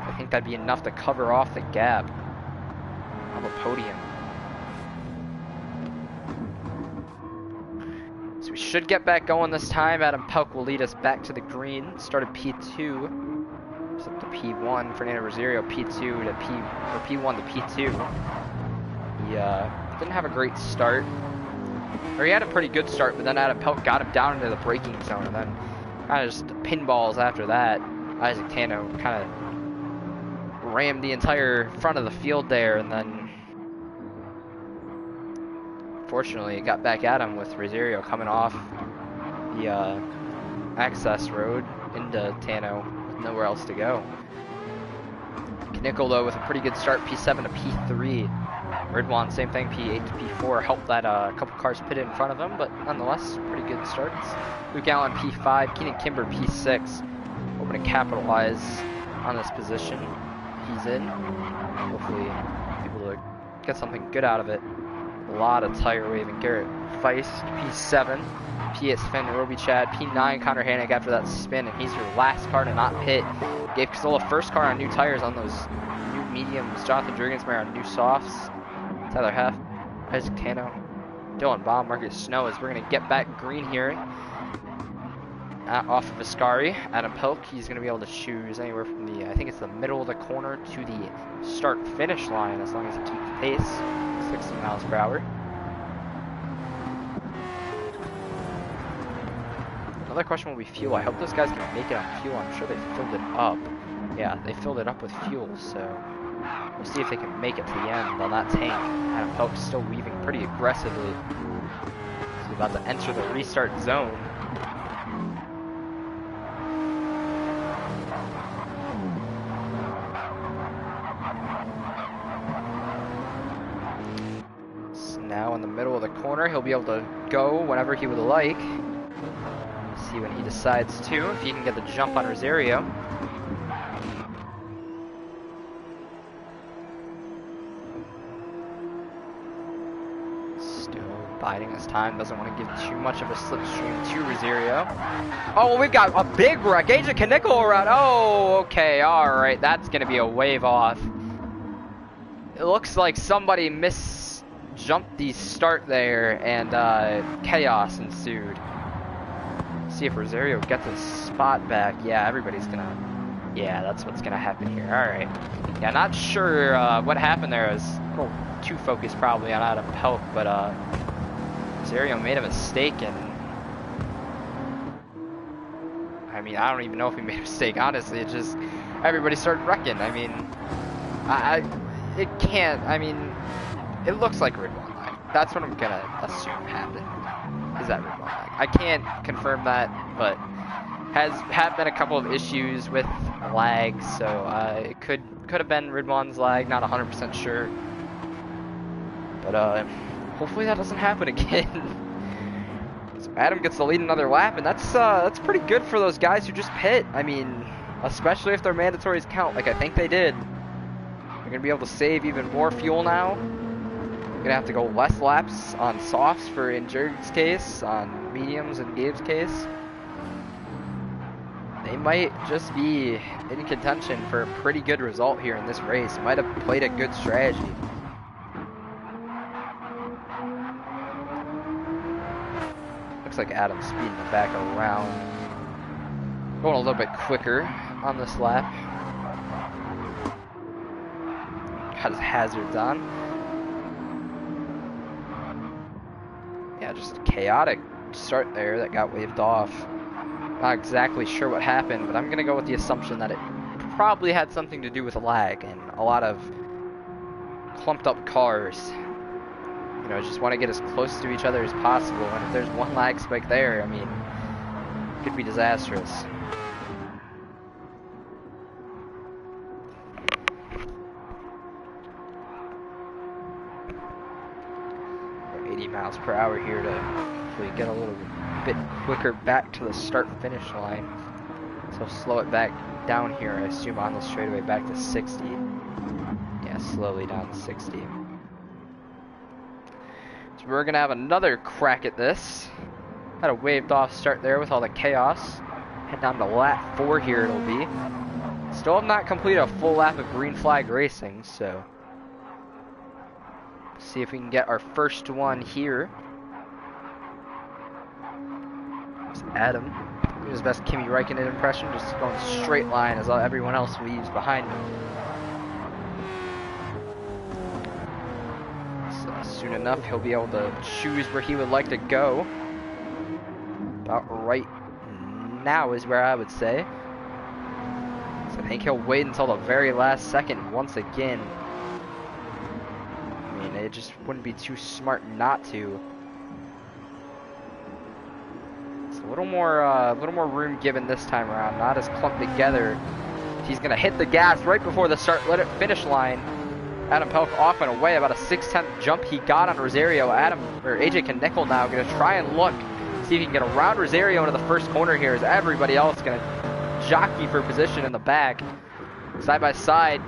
I think that'd be enough to cover off the gap of a podium. So we should get back going this time. Adam Pelk will lead us back to the green. Started P2. It's up to P1. Fernando Rosario P2 to P1 to P2. He didn't have a great start. Or he had a pretty good start, but then Adam Pelk got him down into the braking zone, and then kind of just pinballs after that. Isaac Tano kind of rammed the entire front of the field there, and then fortunately it got back at him with Rosario coming off the access road into Tano with nowhere else to go. Knickel though with a pretty good start, P7 to P3. Ridwan, same thing, P8 to P4, helped that a couple cars pitted in front of him, but nonetheless, pretty good starts. Luke Allen, P5, Keenan Kimber, P6, hoping to capitalize on this position he's in. Hopefully, be able to get something good out of it. A lot of tire waving. Garrett Feist, P7, P8 Sven Robichad, P9 Connor Hannick after that spin, and he's your last car to not pit. Gabe Cazzola, first car on new tires on those new mediums. Jonathan Jurgensmeyer on new softs. Tyler Heff, Isaac Tano, Dylan Baum, Marcus Snow, as we're going to get back green here off of Ascari. Adam Pelk, he's going to be able to choose anywhere from the, I think it's the middle of the corner to the start-finish line, as long as he keeps pace, 60 miles per hour. Another question will be fuel. I hope those guys can make it on fuel. I'm sure they filled it up. Yeah, they filled it up with fuel, so we'll see if they can make it to the end on that tank. Adam Pelk's still weaving pretty aggressively. So about to enter the restart zone. So now in the middle of the corner, he'll be able to go whenever he would like. See when he decides to, if he can get the jump on Rosario. Biding his time, doesn't want to give too much of a slipstream to Rosario. Oh, we got a big wreck. AJ Knickel around. Oh, okay, alright. That's going to be a wave off. It looks like somebody misjumped the start there, and chaos ensued. See if Rosario gets his spot back. Yeah, everybody's going to... Yeah, that's what's going to happen here. Alright. Yeah, not sure what happened there. It was a little too focused probably on Adam Pelk, but... Rosario made a mistake, and I mean, I don't even know if he made a mistake, honestly. It just, everybody started wrecking. I mean, it can't, I mean, it looks like red one lag. That's what I'm gonna assume happened, is that red one lag. I can't confirm that, but have been a couple of issues with lag, so it could have been red one's lag, not 100% sure, but hopefully that doesn't happen again. So Adam gets the lead another lap, and that's pretty good for those guys who just pit. I mean, especially if their mandatories count, like I think they did. They're gonna be able to save even more fuel now. They're gonna have to go less laps on softs for in Jared's case, on mediums in Gabe's case. They might just be in contention for a pretty good result here in this race. Might have played a good strategy. Looks like Adam's speeding the back around. Going a little bit quicker on this lap. Got his hazards on. Yeah, just a chaotic start there that got waved off. Not exactly sure what happened, but I'm going to go with the assumption that it probably had something to do with lag and a lot of clumped up cars. You know, just want to get as close to each other as possible, and if there's one lag spike there, I mean, it could be disastrous. We're 80 miles per hour here to hopefully get a little bit quicker back to the start-finish line. So slow it back down here, I assume, on the straightaway back to 60. Yeah, slowly down to 60. We're going to have another crack at this. Had a waved off start there with all the chaos. Head down to lap 4 here it'll be. Still have not completed a full lap of green flag racing, so see if we can get our first one here. It's Adam doing his best Kimi Räikkönen impression, just going straight line as everyone else leaves behind him. Soon enough, he'll be able to choose where he would like to go. About right now is where I would say. So I think he'll wait until the very last second once again. I mean, it just wouldn't be too smart not to. It's a little more room given this time around. Not as clumped together. He's gonna hit the gas right before the finish line. Adam Pelk off and away, about a 6/10 jump he got on Rosario. AJ Knickel now gonna try and look, see if he can get around Rosario into the first corner here, as everybody else gonna jockey for position in the back. Side by side,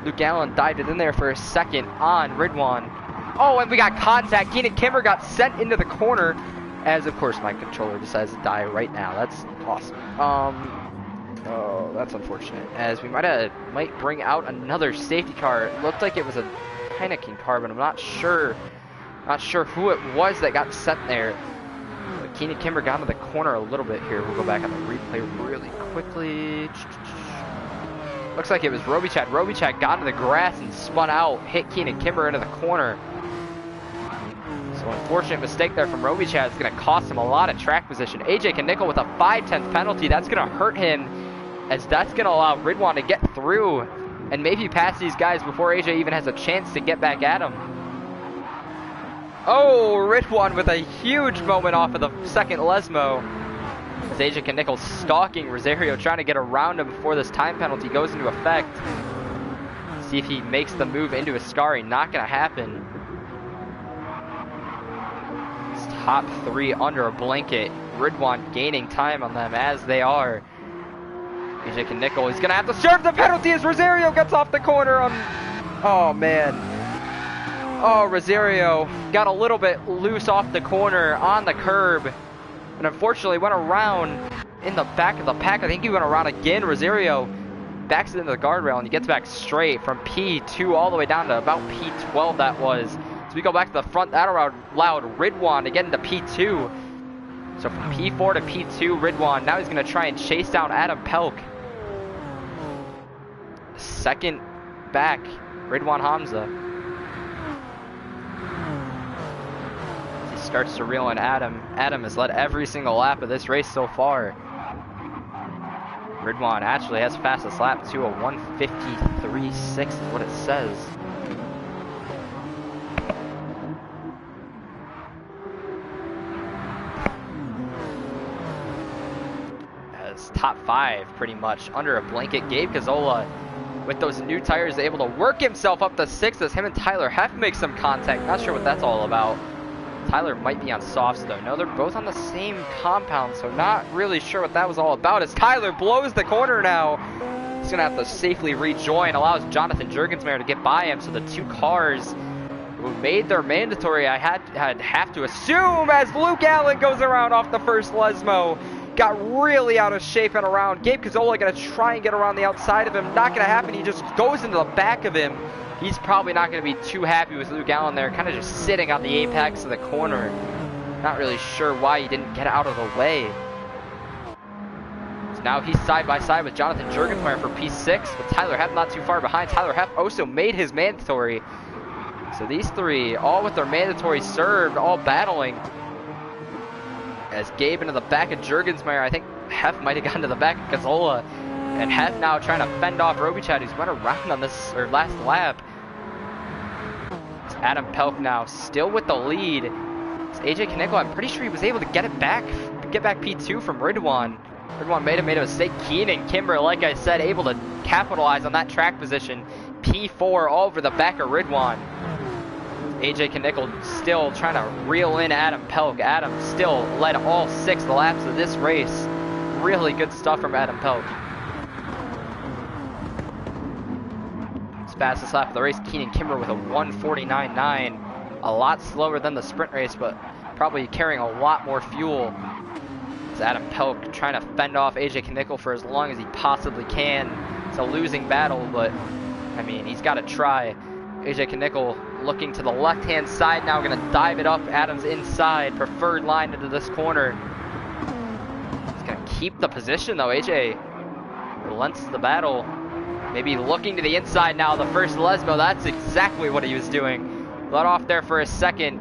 Luke Allen dived it in there for a second on Ridwan. Oh, and we got contact. Keenan Kimber got sent into the corner, as of course my controller decides to die right now. That's awesome. Oh, that's unfortunate, as we might bring out another safety car. It looked like it was a Heineken car, but I'm not sure who it was that got sent there. But Keenan Kimber got into the corner a little bit here. We'll go back on the replay really quickly. Looks like it was Robichad. Robichad got into the grass and spun out, hit Keenan Kimber into the corner. So unfortunate mistake there from Robichad. It's going to cost him a lot of track position. AJ Knickel with a 5/10 penalty. That's going to hurt him, as that's going to allow Ridwan to get through and maybe pass these guys before AJ even has a chance to get back at him. Oh, Ridwan with a huge moment off of the second Lesmo. As AJ Knickel stalking Rosario, trying to get around him before this time penalty goes into effect. See if he makes the move into Ascari. Not going to happen. It's top three under a blanket. Ridwan gaining time on them as they are. AJ Knickel is going to have to serve the penalty as Rosario gets off the corner on... Oh, man. Oh, Rosario got a little bit loose off the corner on the curb. And unfortunately went around in the back of the pack. I think he went around again. Rosario backs it into the guardrail and he gets back straight from P2 all the way down to about P12 that was. So we go back to the front, that allowed Ridwan to get into P2. So from P4 to P2, Ridwan, now he's going to try and chase down Adam Pelk. Second back, Ridwan Hamza. As he starts to reel in Adam. Adam has led every single lap of this race so far. Ridwan actually has fastest lap to a 1:53.6 is what it says. As top five pretty much under a blanket. Gabe Cazzola with those new tires able to work himself up to 6th as him and Tyler have to make some contact. Not sure what that's all about. Tyler might be on softs though. No, they're both on the same compound, so not really sure what that was all about as Tyler blows the corner now. He's going to have to safely rejoin, allows Jonathan Jurgensmeyer to get by him, so the two cars who made their mandatory, I have to assume, as Luke Allen goes around off the first Lesmo. Got really out of shape and around. Gabe Cazzola going to try and get around the outside of him. Not going to happen. He just goes into the back of him. He's probably not going to be too happy with Luke Allen there, kind of just sitting on the apex of the corner. Not really sure why he didn't get out of the way. So now he's side by side with Jonathan Jurgensmeyer for P6, with Tyler Heff not too far behind. Tyler Heff also made his mandatory. So these three, all with their mandatory served, all battling. As Gabe into the back of Jurgensmeyer, I think Heff might have gotten to the back of Cazzola. And Heff now trying to fend off Robichad, who's went around on this last lap. It's Adam Pelk now still with the lead. It's AJ Knickel. I'm pretty sure he was able to get back P2 from Ridwan. Ridwan made a mistake. Keenan Kimber, like I said, able to capitalize on that track position. P4 all over the back of Ridwan. AJ Knickel still trying to reel in Adam Pelk. Adam still led all 6 laps of this race. Really good stuff from Adam Pelk. Fastest lap of the race, Keenan Kimber with a 1:49.9. A lot slower than the sprint race, but probably carrying a lot more fuel. It's Adam Pelk trying to fend off AJ Knickel for as long as he possibly can. It's a losing battle, but I mean, he's got to try. AJ Knickel looking to the left-hand side now, going to dive it up. Adam's inside, preferred line into this corner. He's going to keep the position though. AJ relents the battle. Maybe looking to the inside now, the first Lesmo, that's exactly what he was doing. Let off there for a second,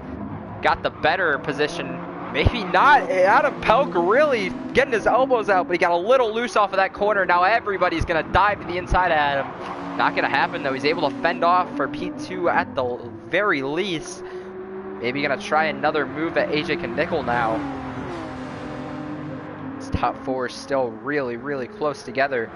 got the better position. Maybe not, Adam Pelk really getting his elbows out, but he got a little loose off of that corner. Now everybody's gonna dive to the inside of Adam. Not gonna happen though, he's able to fend off for P2 at the very least. Maybe gonna try another move at AJ Knickel now. This top 4 is still really, really close together.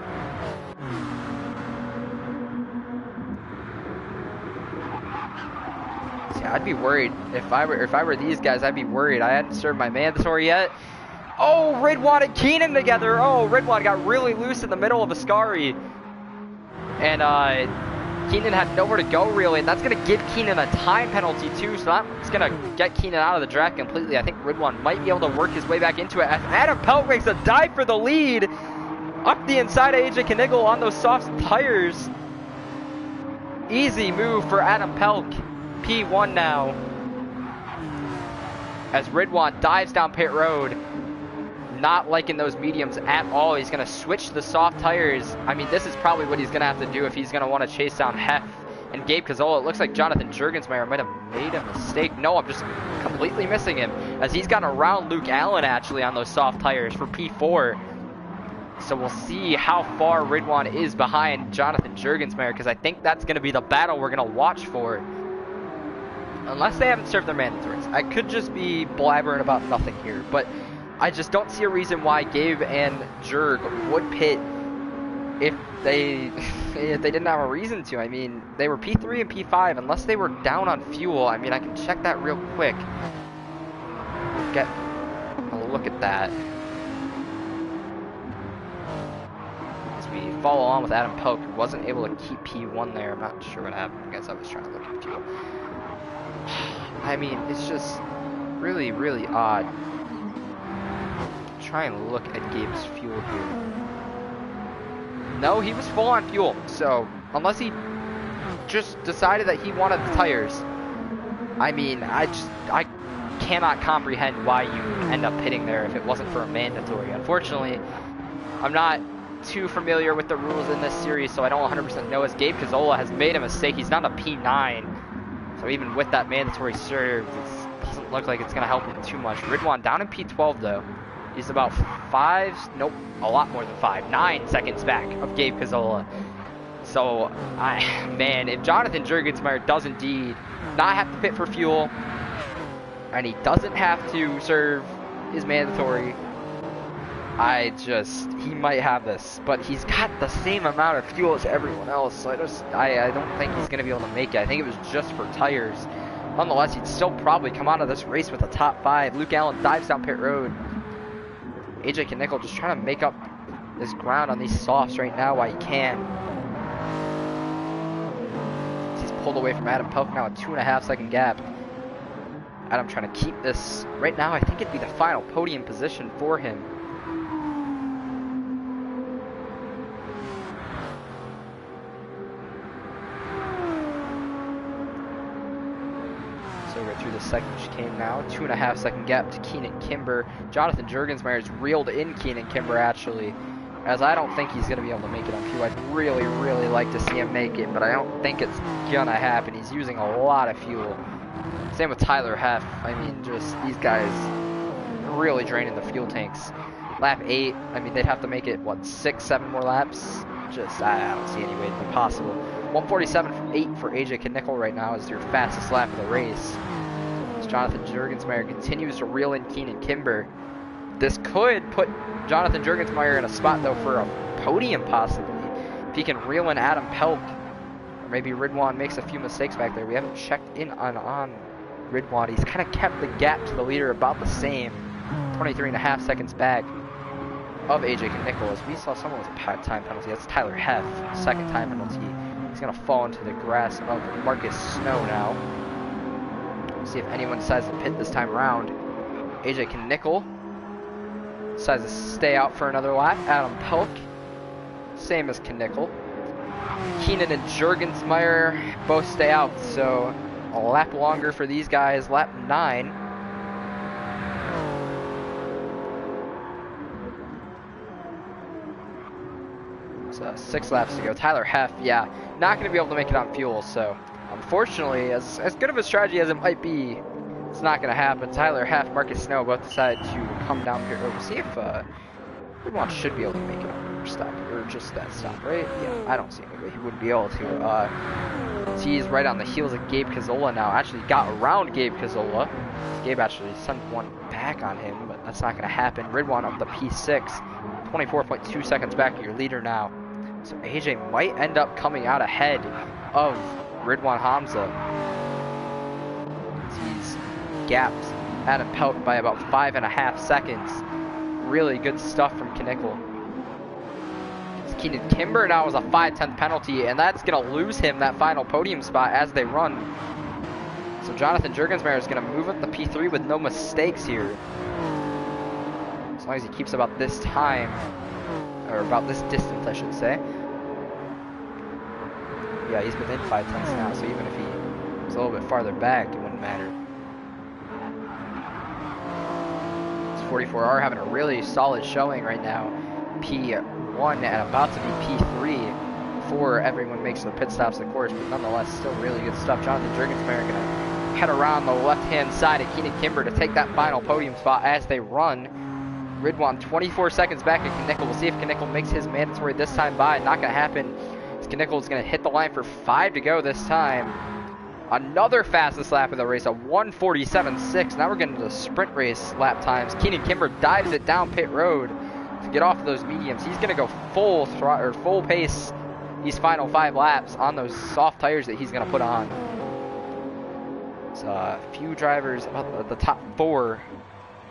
I'd be worried if I were these guys. I'd be worried. I hadn't served my mandatory yet. Oh, Ridwan and Keenan together. Oh, Ridwan got really loose in the middle of Ascari, and Keenan had nowhere to go really, and that's gonna give Keenan a time penalty too. So that's gonna get Keenan out of the draft completely. I think Ridwan might be able to work his way back into it. As Adam Pelk makes a dive for the lead, up the inside of AJ Knickel on those soft tires. Easy move for Adam Pelk. P1 now, as Ridwan dives down pit road. Not liking those mediums at all. He's going to switch the soft tires. I mean, this is probably what he's going to have to do if he's going to want to chase down Heff and Gabe Cazzola. It looks like Jonathan Jurgensmeyer might have made a mistake. No, I'm just completely missing him, as he's gotten around Luke Allen actually on those soft tires for P4. So we'll see how far Ridwan is behind Jonathan Jurgensmeyer, because I think that's going to be the battle we're going to watch for. unless they haven't served their mandatories. I could just be blabbering about nothing here, but I just don't see a reason why Gabe and Jurg would pit if they didn't have a reason to. I mean, they were P3 and P5 unless they were down on fuel. I mean, I can check that real quick. Get a look at that. As we follow on with Adam Pope, who wasn't able to keep P1 there. I'm not sure what happened. I guess I was trying to look at fuel. I mean, it's just really, really odd. Try and look at Gabe's fuel here. No, he was full on fuel. So unless he just decided that he wanted the tires, I mean, I cannot comprehend why you end up pitting there if it wasn't for a mandatory. Unfortunately, I'm not too familiar with the rules in this series, so I don't 100% know, as Gabe Cazzola has made a mistake. He's not a P9, so even with that mandatory serve, it doesn't look like it's going to help him too much. Ridwan down in P12 though. He's about a lot more than 9 seconds back of Gabe Cazzola. So, man, if Jonathan Jurgensmeyer does indeed not have to pit for fuel, and he doesn't have to serve his mandatory, he might have this. But he's got the same amount of fuel as everyone else, so I don't think he's going to be able to make it. I think it was just for tires. Nonetheless, he'd still probably come out of this race with a top 5. Luke Allen dives down pit road. AJ Knickel just trying to make up his ground on these softs right now while he can. He's pulled away from Adam Pelk now, a 2.5 second gap. Adam trying to keep this. Right now, I think it'd be the final podium position for him. So we're through the second chicane now. 2.5 second gap to Keenan Kimber. Jonathan Jurgensmeyer's reeled in Keenan Kimber, actually, as I don't think he's going to be able to make it on Q. I'd really, really like to see him make it, but I don't think it's going to happen. He's using a lot of fuel. Same with Tyler Heff. I mean, just these guys really draining the fuel tanks. Lap 8, I mean, they'd have to make it, what, 6, 7 more laps? Just, I don't see any way it's possible. 147.8 for AJ Knickel right now is your fastest lap of the race. As Jonathan Jurgensmeyer continues to reel in Keenan Kimber. This could put Jonathan Jurgensmeyer in a spot, though, for a podium, possibly. If he can reel in Adam Pelk, or maybe Ridwan makes a few mistakes back there. We haven't checked in on Ridwan. He's kind of kept the gap to the leader about the same. 23.5 seconds back of AJ Knickel, as we saw someone with a time penalty. That's Tyler Heff, second time penalty. He's going to fall into the grass of Marcus Snow now. We'll see if anyone decides to pit this time around. AJ Knickel decides to stay out for another lap. Adam Pelk, same as Knickel. Keenan and Jurgensmeyer both stay out, so a lap longer for these guys. Lap 9. So 6 laps to go. Tyler Heff, yeah, not going to be able to make it on fuel, so unfortunately, as good of a strategy as it might be, it's not going to happen. Tyler Heff, Marcus Snow both decided to come down here. We'll see if Ridwan should be able to make it on the stop, or just that stop, right? Yeah, I don't see any way he wouldn't be able to. He's right on the heels of Gabe Cazzola now. Actually got around Gabe Cazzola. Gabe actually sent one back on him, but that's not going to happen. Ridwan up the P6, 24.2 seconds back at your leader now. So AJ might end up coming out ahead of Ridwan Hamza. He's gapped Adam Pelk by about 5.5 seconds. Really good stuff from Knickel. Keenan Kimber now is a 5/10 penalty, and that's going to lose him that final podium spot as they run. So Jonathan Jurgensmeyer is going to move up the P3 with no mistakes here. As long as he keeps about this time, or about this distance, I should say. Yeah, he's within 5/10 now, so even if he was a little bit farther back, it wouldn't matter. 44R having a really solid showing right now. P1 and about to be P3 before everyone makes the pit stops, of course, but nonetheless, still really good stuff. Jonathan Jurgensmeyer going to head around the left-hand side of Keenan Kimber to take that final podium spot as they run. Ridwan 24 seconds back at Knickel. We'll see if Knickel makes his mandatory this time by. Not going to happen. Knickel is going to hit the line for 5 to go this time. Another fastest lap of the race, a 1:47.6. Now we're getting to the sprint race lap times. Keenan Kimber dives it down pit road to get off of those mediums. He's going to go full pace these final 5 laps on those soft tires that he's going to put on. So a few drivers, about the top 4,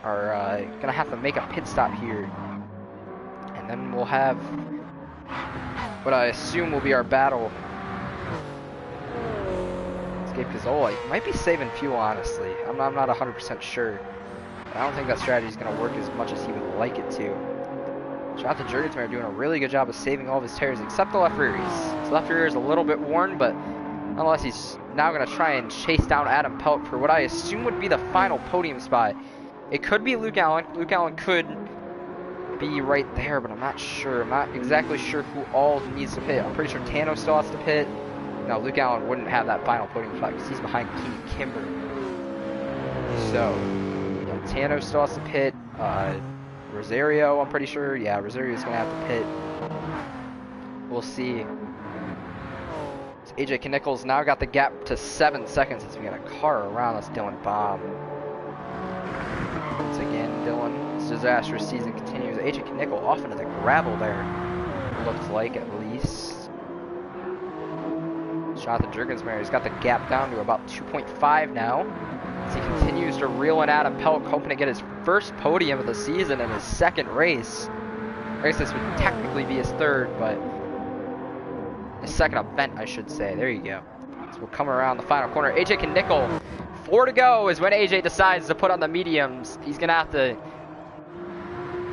are going to have to make a pit stop here. And then we'll have what I assume will be our battle. Cazzola. He might be saving fuel, honestly. I'm not 100% sure. But I don't think that strategy is going to work as much as he would like it to. Jonathan Jurgensmeyer doing a really good job of saving all of his tires, except the left rear. His left rear is a little bit worn, but nonetheless, he's now going to try and chase down Adam Pelk for what I assume would be the final podium spot. It could be Luke Allen. Luke Allen could be right there, but I'm not sure. I'm not exactly sure who all needs to pit. I'm pretty sure Tano still has to pit. No, Luke Allen wouldn't have that final podium spot because he's behind Keenan Kimber. So, Tano still has to pit. Rosario, I'm pretty sure. Yeah, Rosario's going to have to pit. We'll see. So AJ Knickel's now got the gap to 7 seconds as we got a car around us. Dylan Baum. Once again, Dylan, his disastrous season continues. AJ Knickel off into the gravel there. Looks like, at least. Jonathan Jurgensmeyer has got the gap down to about 2.5 now. As he continues to reel in Adam Pelk, hoping to get his first podium of the season in his 2nd race. I guess this would technically be his 3rd, but his 2nd event, I should say. There you go. So we'll come around the final corner. AJ Knickel, 4 to go is when AJ decides to put on the mediums. He's going to have to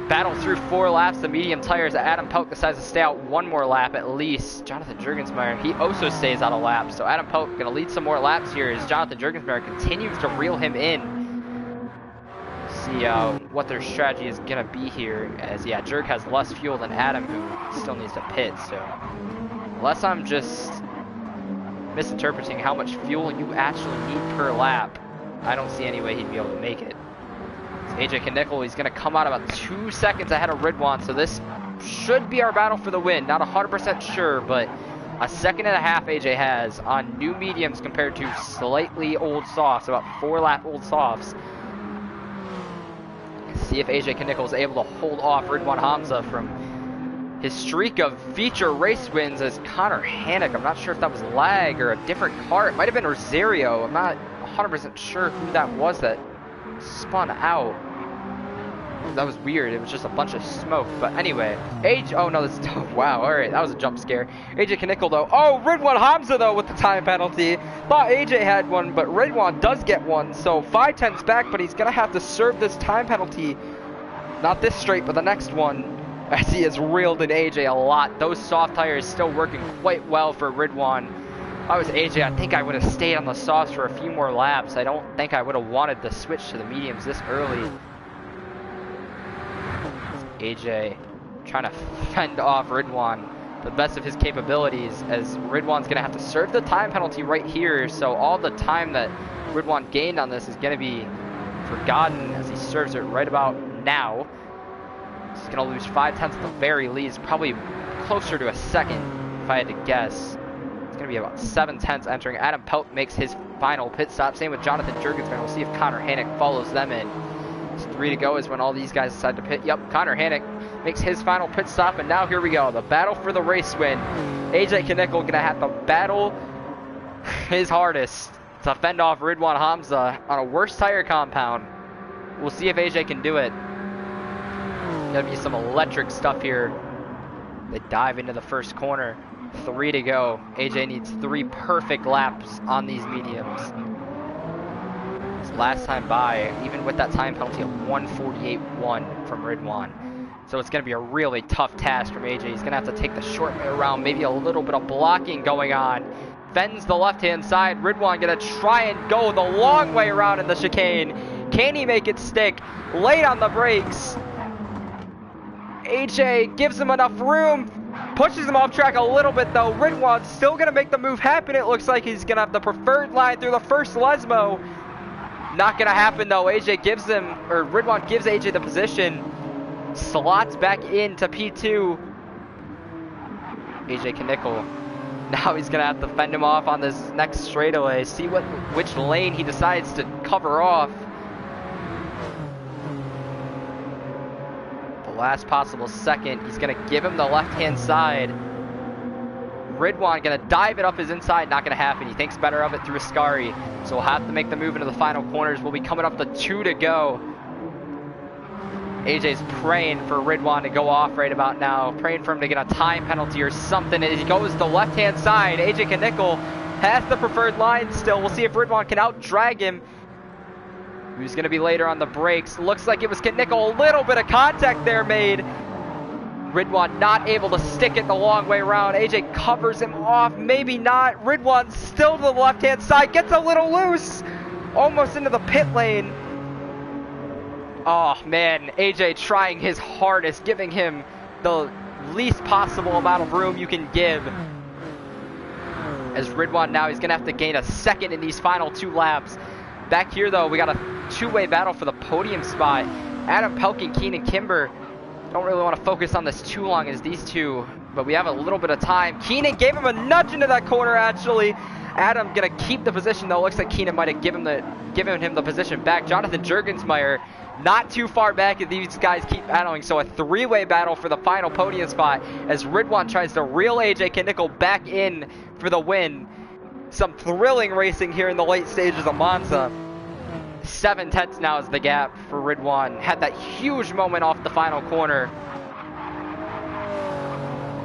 battle through 4 laps, the medium tires. Adam Pelk decides to stay out 1 more lap at least. Jonathan Jurgensmeyer, he also stays out a lap. So Adam Pelk going to lead some more laps here as Jonathan Jurgensmeyer continues to reel him in. See what their strategy is going to be here. As, yeah, Jurg has less fuel than Adam, who still needs to pit. So unless I'm just misinterpreting how much fuel you actually need per lap, I don't see any way he'd be able to make it. AJ Knickel, he's going to come out about 2 seconds ahead of Ridwan, so this should be our battle for the win. Not 100% sure, but a 1.5 seconds AJ has on new mediums compared to slightly old softs, about 4-lap old softs. See if AJ Knickel is able to hold off Ridwan Hamza from his streak of feature race wins as Connor Hannock. I'm not sure if that was lag or a different car. It might have been Rosario. I'm not 100% sure who that was that spun out. That was weird. It was just a bunch of smoke. But anyway, oh no, that's wow. All right, that was a jump scare. AJ Knickel though. Oh, Ridwan Hamza though with the time penalty. Thought AJ had one, but Ridwan does get one. So 5/10 back, but he's gonna have to serve this time penalty. Not this straight, but the next one, as he has reeled in AJ a lot. Those soft tires still working quite well for Ridwan. If I was AJ, I think I would have stayed on the softs for a few more laps. I don't think I would have wanted to switch to the mediums this early. AJ trying to fend off Ridwan to the best of his capabilities, as Ridwan's going to have to serve the time penalty right here. So all the time that Ridwan gained on this is going to be forgotten as he serves it right about now. He's going to lose 5/10 at the very least, probably closer to a second if I had to guess. It's going to be about 7/10 entering. Adam Pelk makes his final pit stop. Same with Jonathan Jurgensmeyer. We'll see if Connor Hannock follows them in. It's 3 to go is when all these guys decide to pit. Yep, Connor Hannock makes his final pit stop, and now here we go. The battle for the race win. AJ Knickel going to have to battle his hardest to fend off Ridwan Hamza on a worse tire compound. We'll see if AJ can do it. Gonna be some electric stuff here. They dive into the first corner. 3 to go. AJ needs 3 perfect laps on these mediums. His last time by, even with that time penalty of 1:48.1 from Ridwan. So it's going to be a really tough task from AJ. He's going to have to take the short way around, maybe a little bit of blocking going on. Fends the left-hand side. Ridwan going to try and go the long way around in the chicane. Can he make it stick? Late on the brakes. AJ gives him enough room. Pushes him off track a little bit though. Ridwan's still going to make the move happen. It looks like he's going to have the preferred line through the first Lesmo. Not going to happen though. Ridwan gives AJ the position. Slots back into P2. AJ Knickel Now he's gonna have to fend him off on this next straightaway. See which lane he decides to cover off. The last possible second, he's gonna give him the left-hand side. Ridwan gonna dive it up his inside, not gonna happen. He thinks better of it through Ascari. So we'll have to make the move into the final corners. We'll be coming up to 2 to go. AJ's praying for Ridwan to go off right about now, praying for him to get a time penalty or something. As he goes to the left-hand side, AJ Knickel has the preferred line still. We'll see if Ridwan can out-drag him. Who's going to be later on the brakes? Looks like it was Knickel. A little bit of contact there made. Ridwan not able to stick it the long way around. AJ covers him off, maybe not. Ridwan still to the left-hand side, gets a little loose. Almost into the pit lane. Oh man, AJ trying his hardest, giving him the least possible amount of room you can give. As Ridwan now, he's gonna have to gain a second in these final 2 laps. Back here though, we got a 2-way battle for the podium spot. Adam Pelkin, Keenan Kimber. Don't really want to focus on this too long as these two, but we have a little bit of time. Keenan gave him a nudge into that corner actually. Adam gonna keep the position though. Looks like Keenan might have given him the position back. Jonathan Jurgensmeyer not too far back as these guys keep battling. So a 3-way battle for the final podium spot as Ridwan tries to reel AJ Knickel back in for the win. Some thrilling racing here in the late stages of Monza. 7 tenths now is the gap for Ridwan. Had that huge moment off the final corner.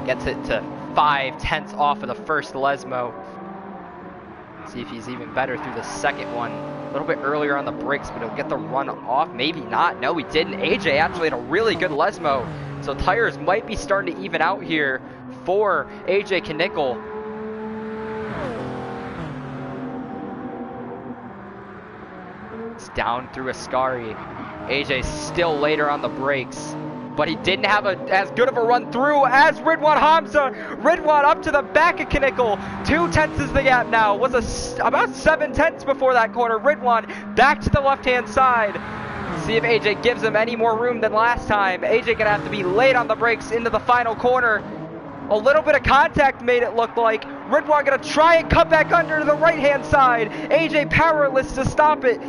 Gets it to 5 tenths off of the first Lesmo. See if he's even better through the second one. A little bit earlier on the brakes, but he'll get the run off. Maybe not. No, he didn't. AJ actually had a really good Lesmo. So tires might be starting to even out here for AJ Knickel. It's down through Ascari. AJ still later on the brakes, but he didn't have as good of a run through as Ridwan Hamza. Ridwan up to the back of Knickel. 2 tenths is the gap now. Was about 7 tenths before that corner. Ridwan back to the left-hand side. See if AJ gives him any more room than last time. AJ gonna have to be late on the brakes into the final corner. A little bit of contact made it look like. Ridwan gonna try and cut back under to the right-hand side. AJ powerless to stop it.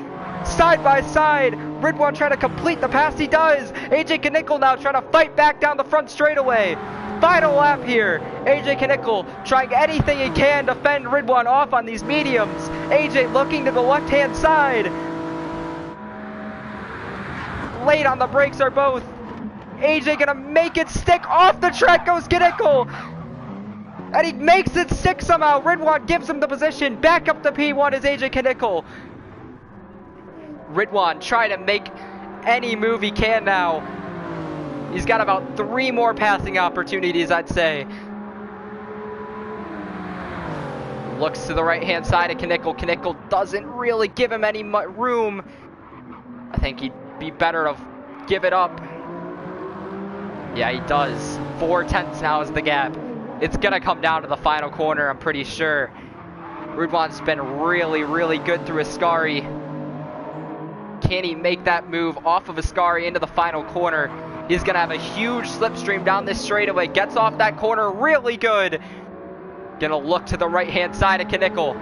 Side by side, Ridwan trying to complete the pass. He does. AJ Knickel now trying to fight back down the front straightaway. Final lap here. AJ Knickel trying anything he can to fend Ridwan off on these mediums. AJ looking to the left-hand side. Late on the brakes are both. AJ gonna make it stick. Off the track goes Knickel. And he makes it stick somehow. Ridwan gives him the position. Back up to P1 is AJ Knickel. Ridwan trying to make any move he can now. He's got about 3 more passing opportunities, I'd say. Looks to the right-hand side of Knickel. Knickel doesn't really give him any room. I think he'd be better to give it up. Yeah, he does. 4 tenths now is the gap. It's going to come down to the final corner, I'm pretty sure. Ridwan's been really, really good through Ascari. Can he make that move off of Ascari into the final corner? He's going to have a huge slipstream down this straightaway. Gets off that corner really good. Going to look to the right-hand side of Knickel.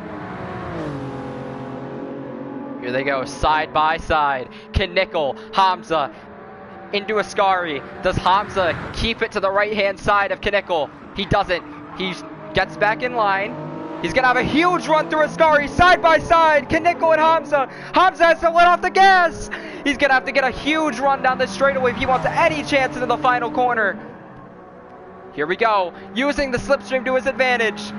Here they go, side by side. Knickel, Hamza, into Ascari. Does Hamza keep it to the right-hand side of Knickel? He doesn't. He gets back in line. He's going to have a huge run through Ascari, side by side. Knickel and Hamza. Hamza has to let off the gas. He's going to have to get a huge run down this straightaway if he wants any chance into the final corner. Here we go. Using the slipstream to his advantage.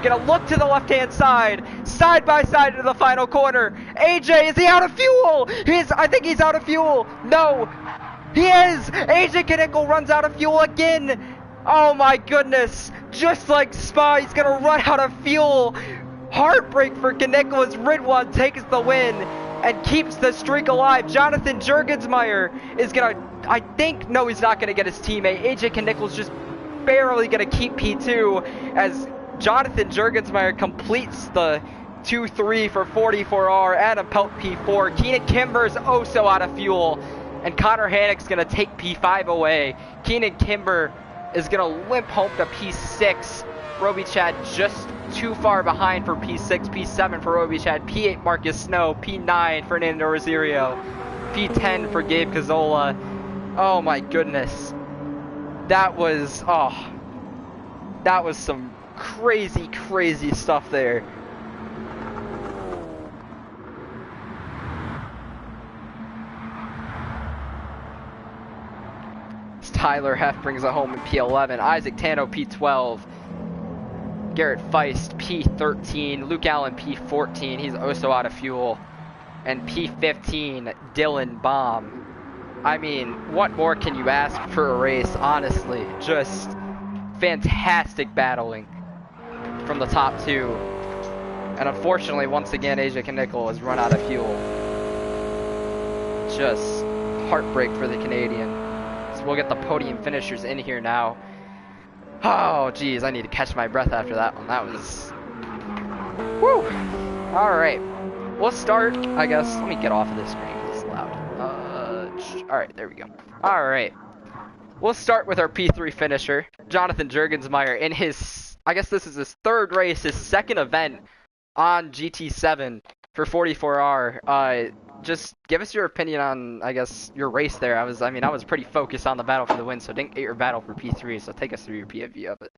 Going to look to the left-hand side. Side by side into the final corner. AJ, is he out of fuel? I think he's out of fuel. No, he is. AJ Knickel runs out of fuel again. Oh my goodness. Just like Spa, he's going to run out of fuel. Heartbreak for Knickel as Ridwan takes the win and keeps the streak alive. Jonathan Jurgensmeyer is going to, I think, no, he's not going to get his teammate. AJ Knickel's just barely going to keep P2 as Jonathan Jurgensmeyer completes the 2-3 for 44R. Adam Pelt P4. Keenan Kimber's oh so out of fuel. And Connor Hannick's going to take P5 away. Keenan Kimber is going to limp home to P6. Roby Chad just too far behind for P6, P7 for Roby Chad, P8 Marcus Snow, P9 Fernando Rosario, P10 for Gabe Cazzola. Oh my goodness. That was some crazy, crazy stuff there. Tyler Heff brings it home in P11. Isaac Tano, P12. Garrett Feist, P13. Luke Allen, P14. He's also out of fuel. And P15, Dylan Baum. I mean, what more can you ask for a race, honestly? Just fantastic battling from the top two. And unfortunately, once again, AJ Knickel has run out of fuel. Just heartbreak for the Canadian. So we'll get the podium finishers in here now. Oh, geez, I need to catch my breath after that one. That was... Woo! Alright. We'll start, I guess. Let me get off of this screen because it's loud. Alright, there we go. Alright. We'll start with our P3 finisher, Jonathan Jurgensmeyer, in his... I guess this is his third race, his second event on GT7 for 44R. Just give us your opinion on, I guess, your race there. I was pretty focused on the battle for the win, so didn't get your battle for P3, so take us through your POV of it.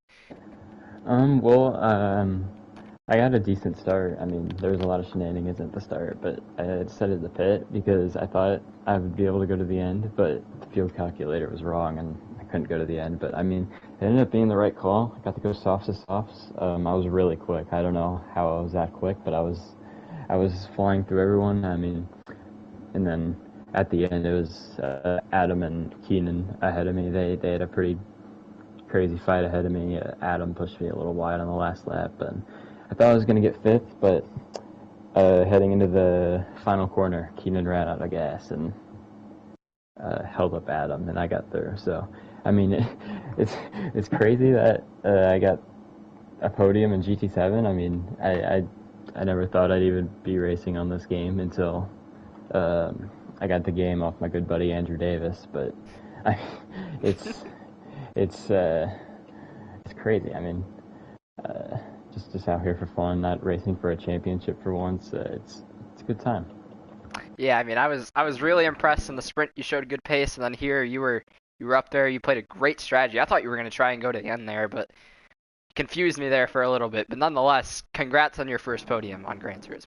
I got a decent start. I mean, there was a lot of shenanigans at the start, but I decided to pit because I thought I would be able to go to the end, but the field calculator was wrong and I couldn't go to the end. But I mean, it ended up being the right call. I got to go softs to softs. I was really quick. I don't know how I was that quick, but I was flying through everyone. I mean, and then at the end it was Adam and Keenan ahead of me. They had a pretty crazy fight ahead of me. Adam pushed me a little wide on the last lap, and I thought I was going to get fifth, but heading into the final corner, Keenan ran out of gas and held up Adam, and I got through. So, I mean, it's crazy that I got a podium in GT7. I mean, I never thought I'd even be racing on this game until I got the game off my good buddy Andrew Davis. But it's crazy. I mean, just out here for fun, not racing for a championship for once. It's a good time. Yeah, I mean, I was really impressed in the sprint. You showed a good pace, and then here you were up there. You played a great strategy. I thought you were going to try and go to the end there, but confused me there for a little bit. But nonetheless, congrats on your first podium on Gran Turismo.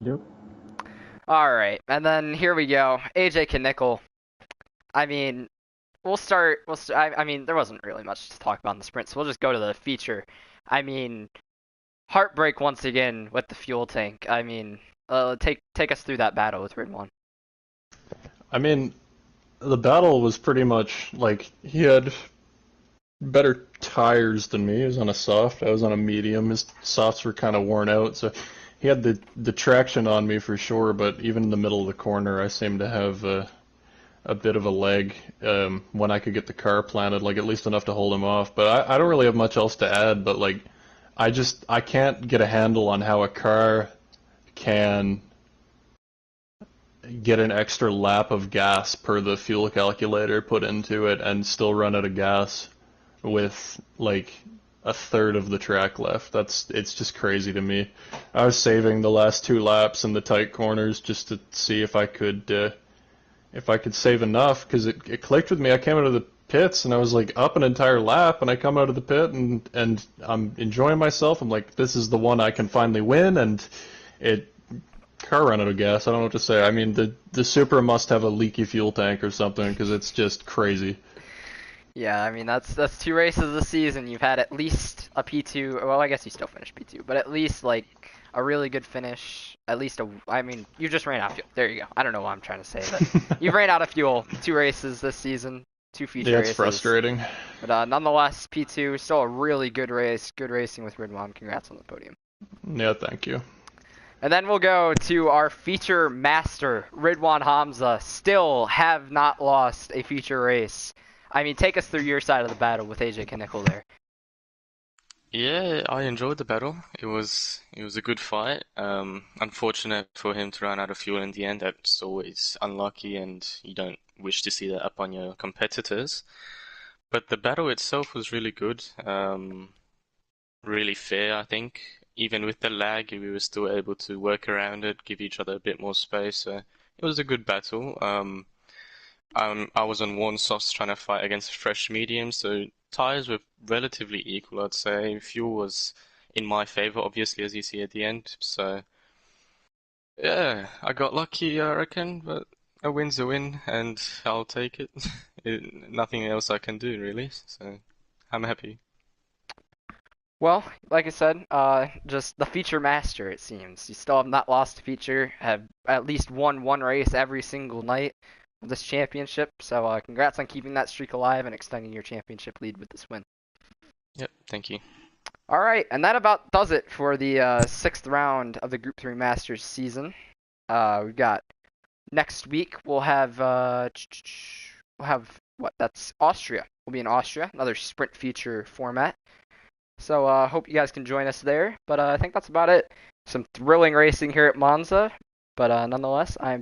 Yep. All right, and then here we go. AJ Knickel. I mean, I mean, there wasn't really much to talk about in the sprint, so we'll just go to the feature. I mean, heartbreak once again with the fuel tank. I mean, take us through that battle with Rid 1. I mean, the battle was pretty much like he had better tires than me. He was on a soft, I was on a medium. His softs were kind of worn out, so he had the traction on me for sure, but even in the middle of the corner, I seemed to have a bit of a leg when I could get the car planted, like at least enough to hold him off. But I don't really have much else to add, but like I can't get a handle on how a car can get an extra lap of gas per the fuel calculator put into it and still run out of gas with like a third of the track left. It's just crazy to me. I was saving the last 2 laps in the tight corners just to see if I could save enough, because it clicked with me. I came out of the pits and I was like up an entire lap, and I come out of the pit and I'm enjoying myself. I'm like, this is the one I can finally win, and car ran out of gas. I don't know what to say. I mean, the Supra must have a leaky fuel tank or something, because it's just crazy. Yeah, I mean, that's 2 races this season. You've had at least a P2. Well, I guess you still finished P2, but at least like a really good finish. At least I mean, you just ran out of fuel. There you go. I don't know what I'm trying to say, but you've ran out of fuel 2 races this season, 2 feature races. Yeah, it's frustrating. But nonetheless, P2 still a really good race. Good racing with Ridwan. Congrats on the podium. Yeah, thank you. And then we'll go to our feature master, Ridwan Hamza. Still have not lost a feature race. I mean, take us through your side of the battle with AJ Knickel there. Yeah, I enjoyed the battle. It was a good fight. Unfortunate for him to run out of fuel in the end. That's always unlucky, and you don't wish to see that upon your competitors. But the battle itself was really good. Really fair, I think. Even with the lag, we were still able to work around it, give each other a bit more space. So it was a good battle. I was on warm softs trying to fight against fresh medium, so tires were relatively equal, I'd say. Fuel was in my favor, obviously, as you see at the end. So yeah, I got lucky, I reckon, but a win's a win, and I'll take it. Nothing else I can do, really. So I'm happy. Well, like I said, just the feature master, it seems. You still have not lost a feature, have at least won one race every single night of this championship. So congrats on keeping that streak alive and extending your championship lead with this win. Yep, thank you. All right, and that about does it for the sixth round of the Group 3 Masters season. We've got next week we'll have what? That's Austria. We'll be in Austria, another sprint feature format. So hope you guys can join us there. But I think that's about it. Some thrilling racing here at Monza. But nonetheless, I'm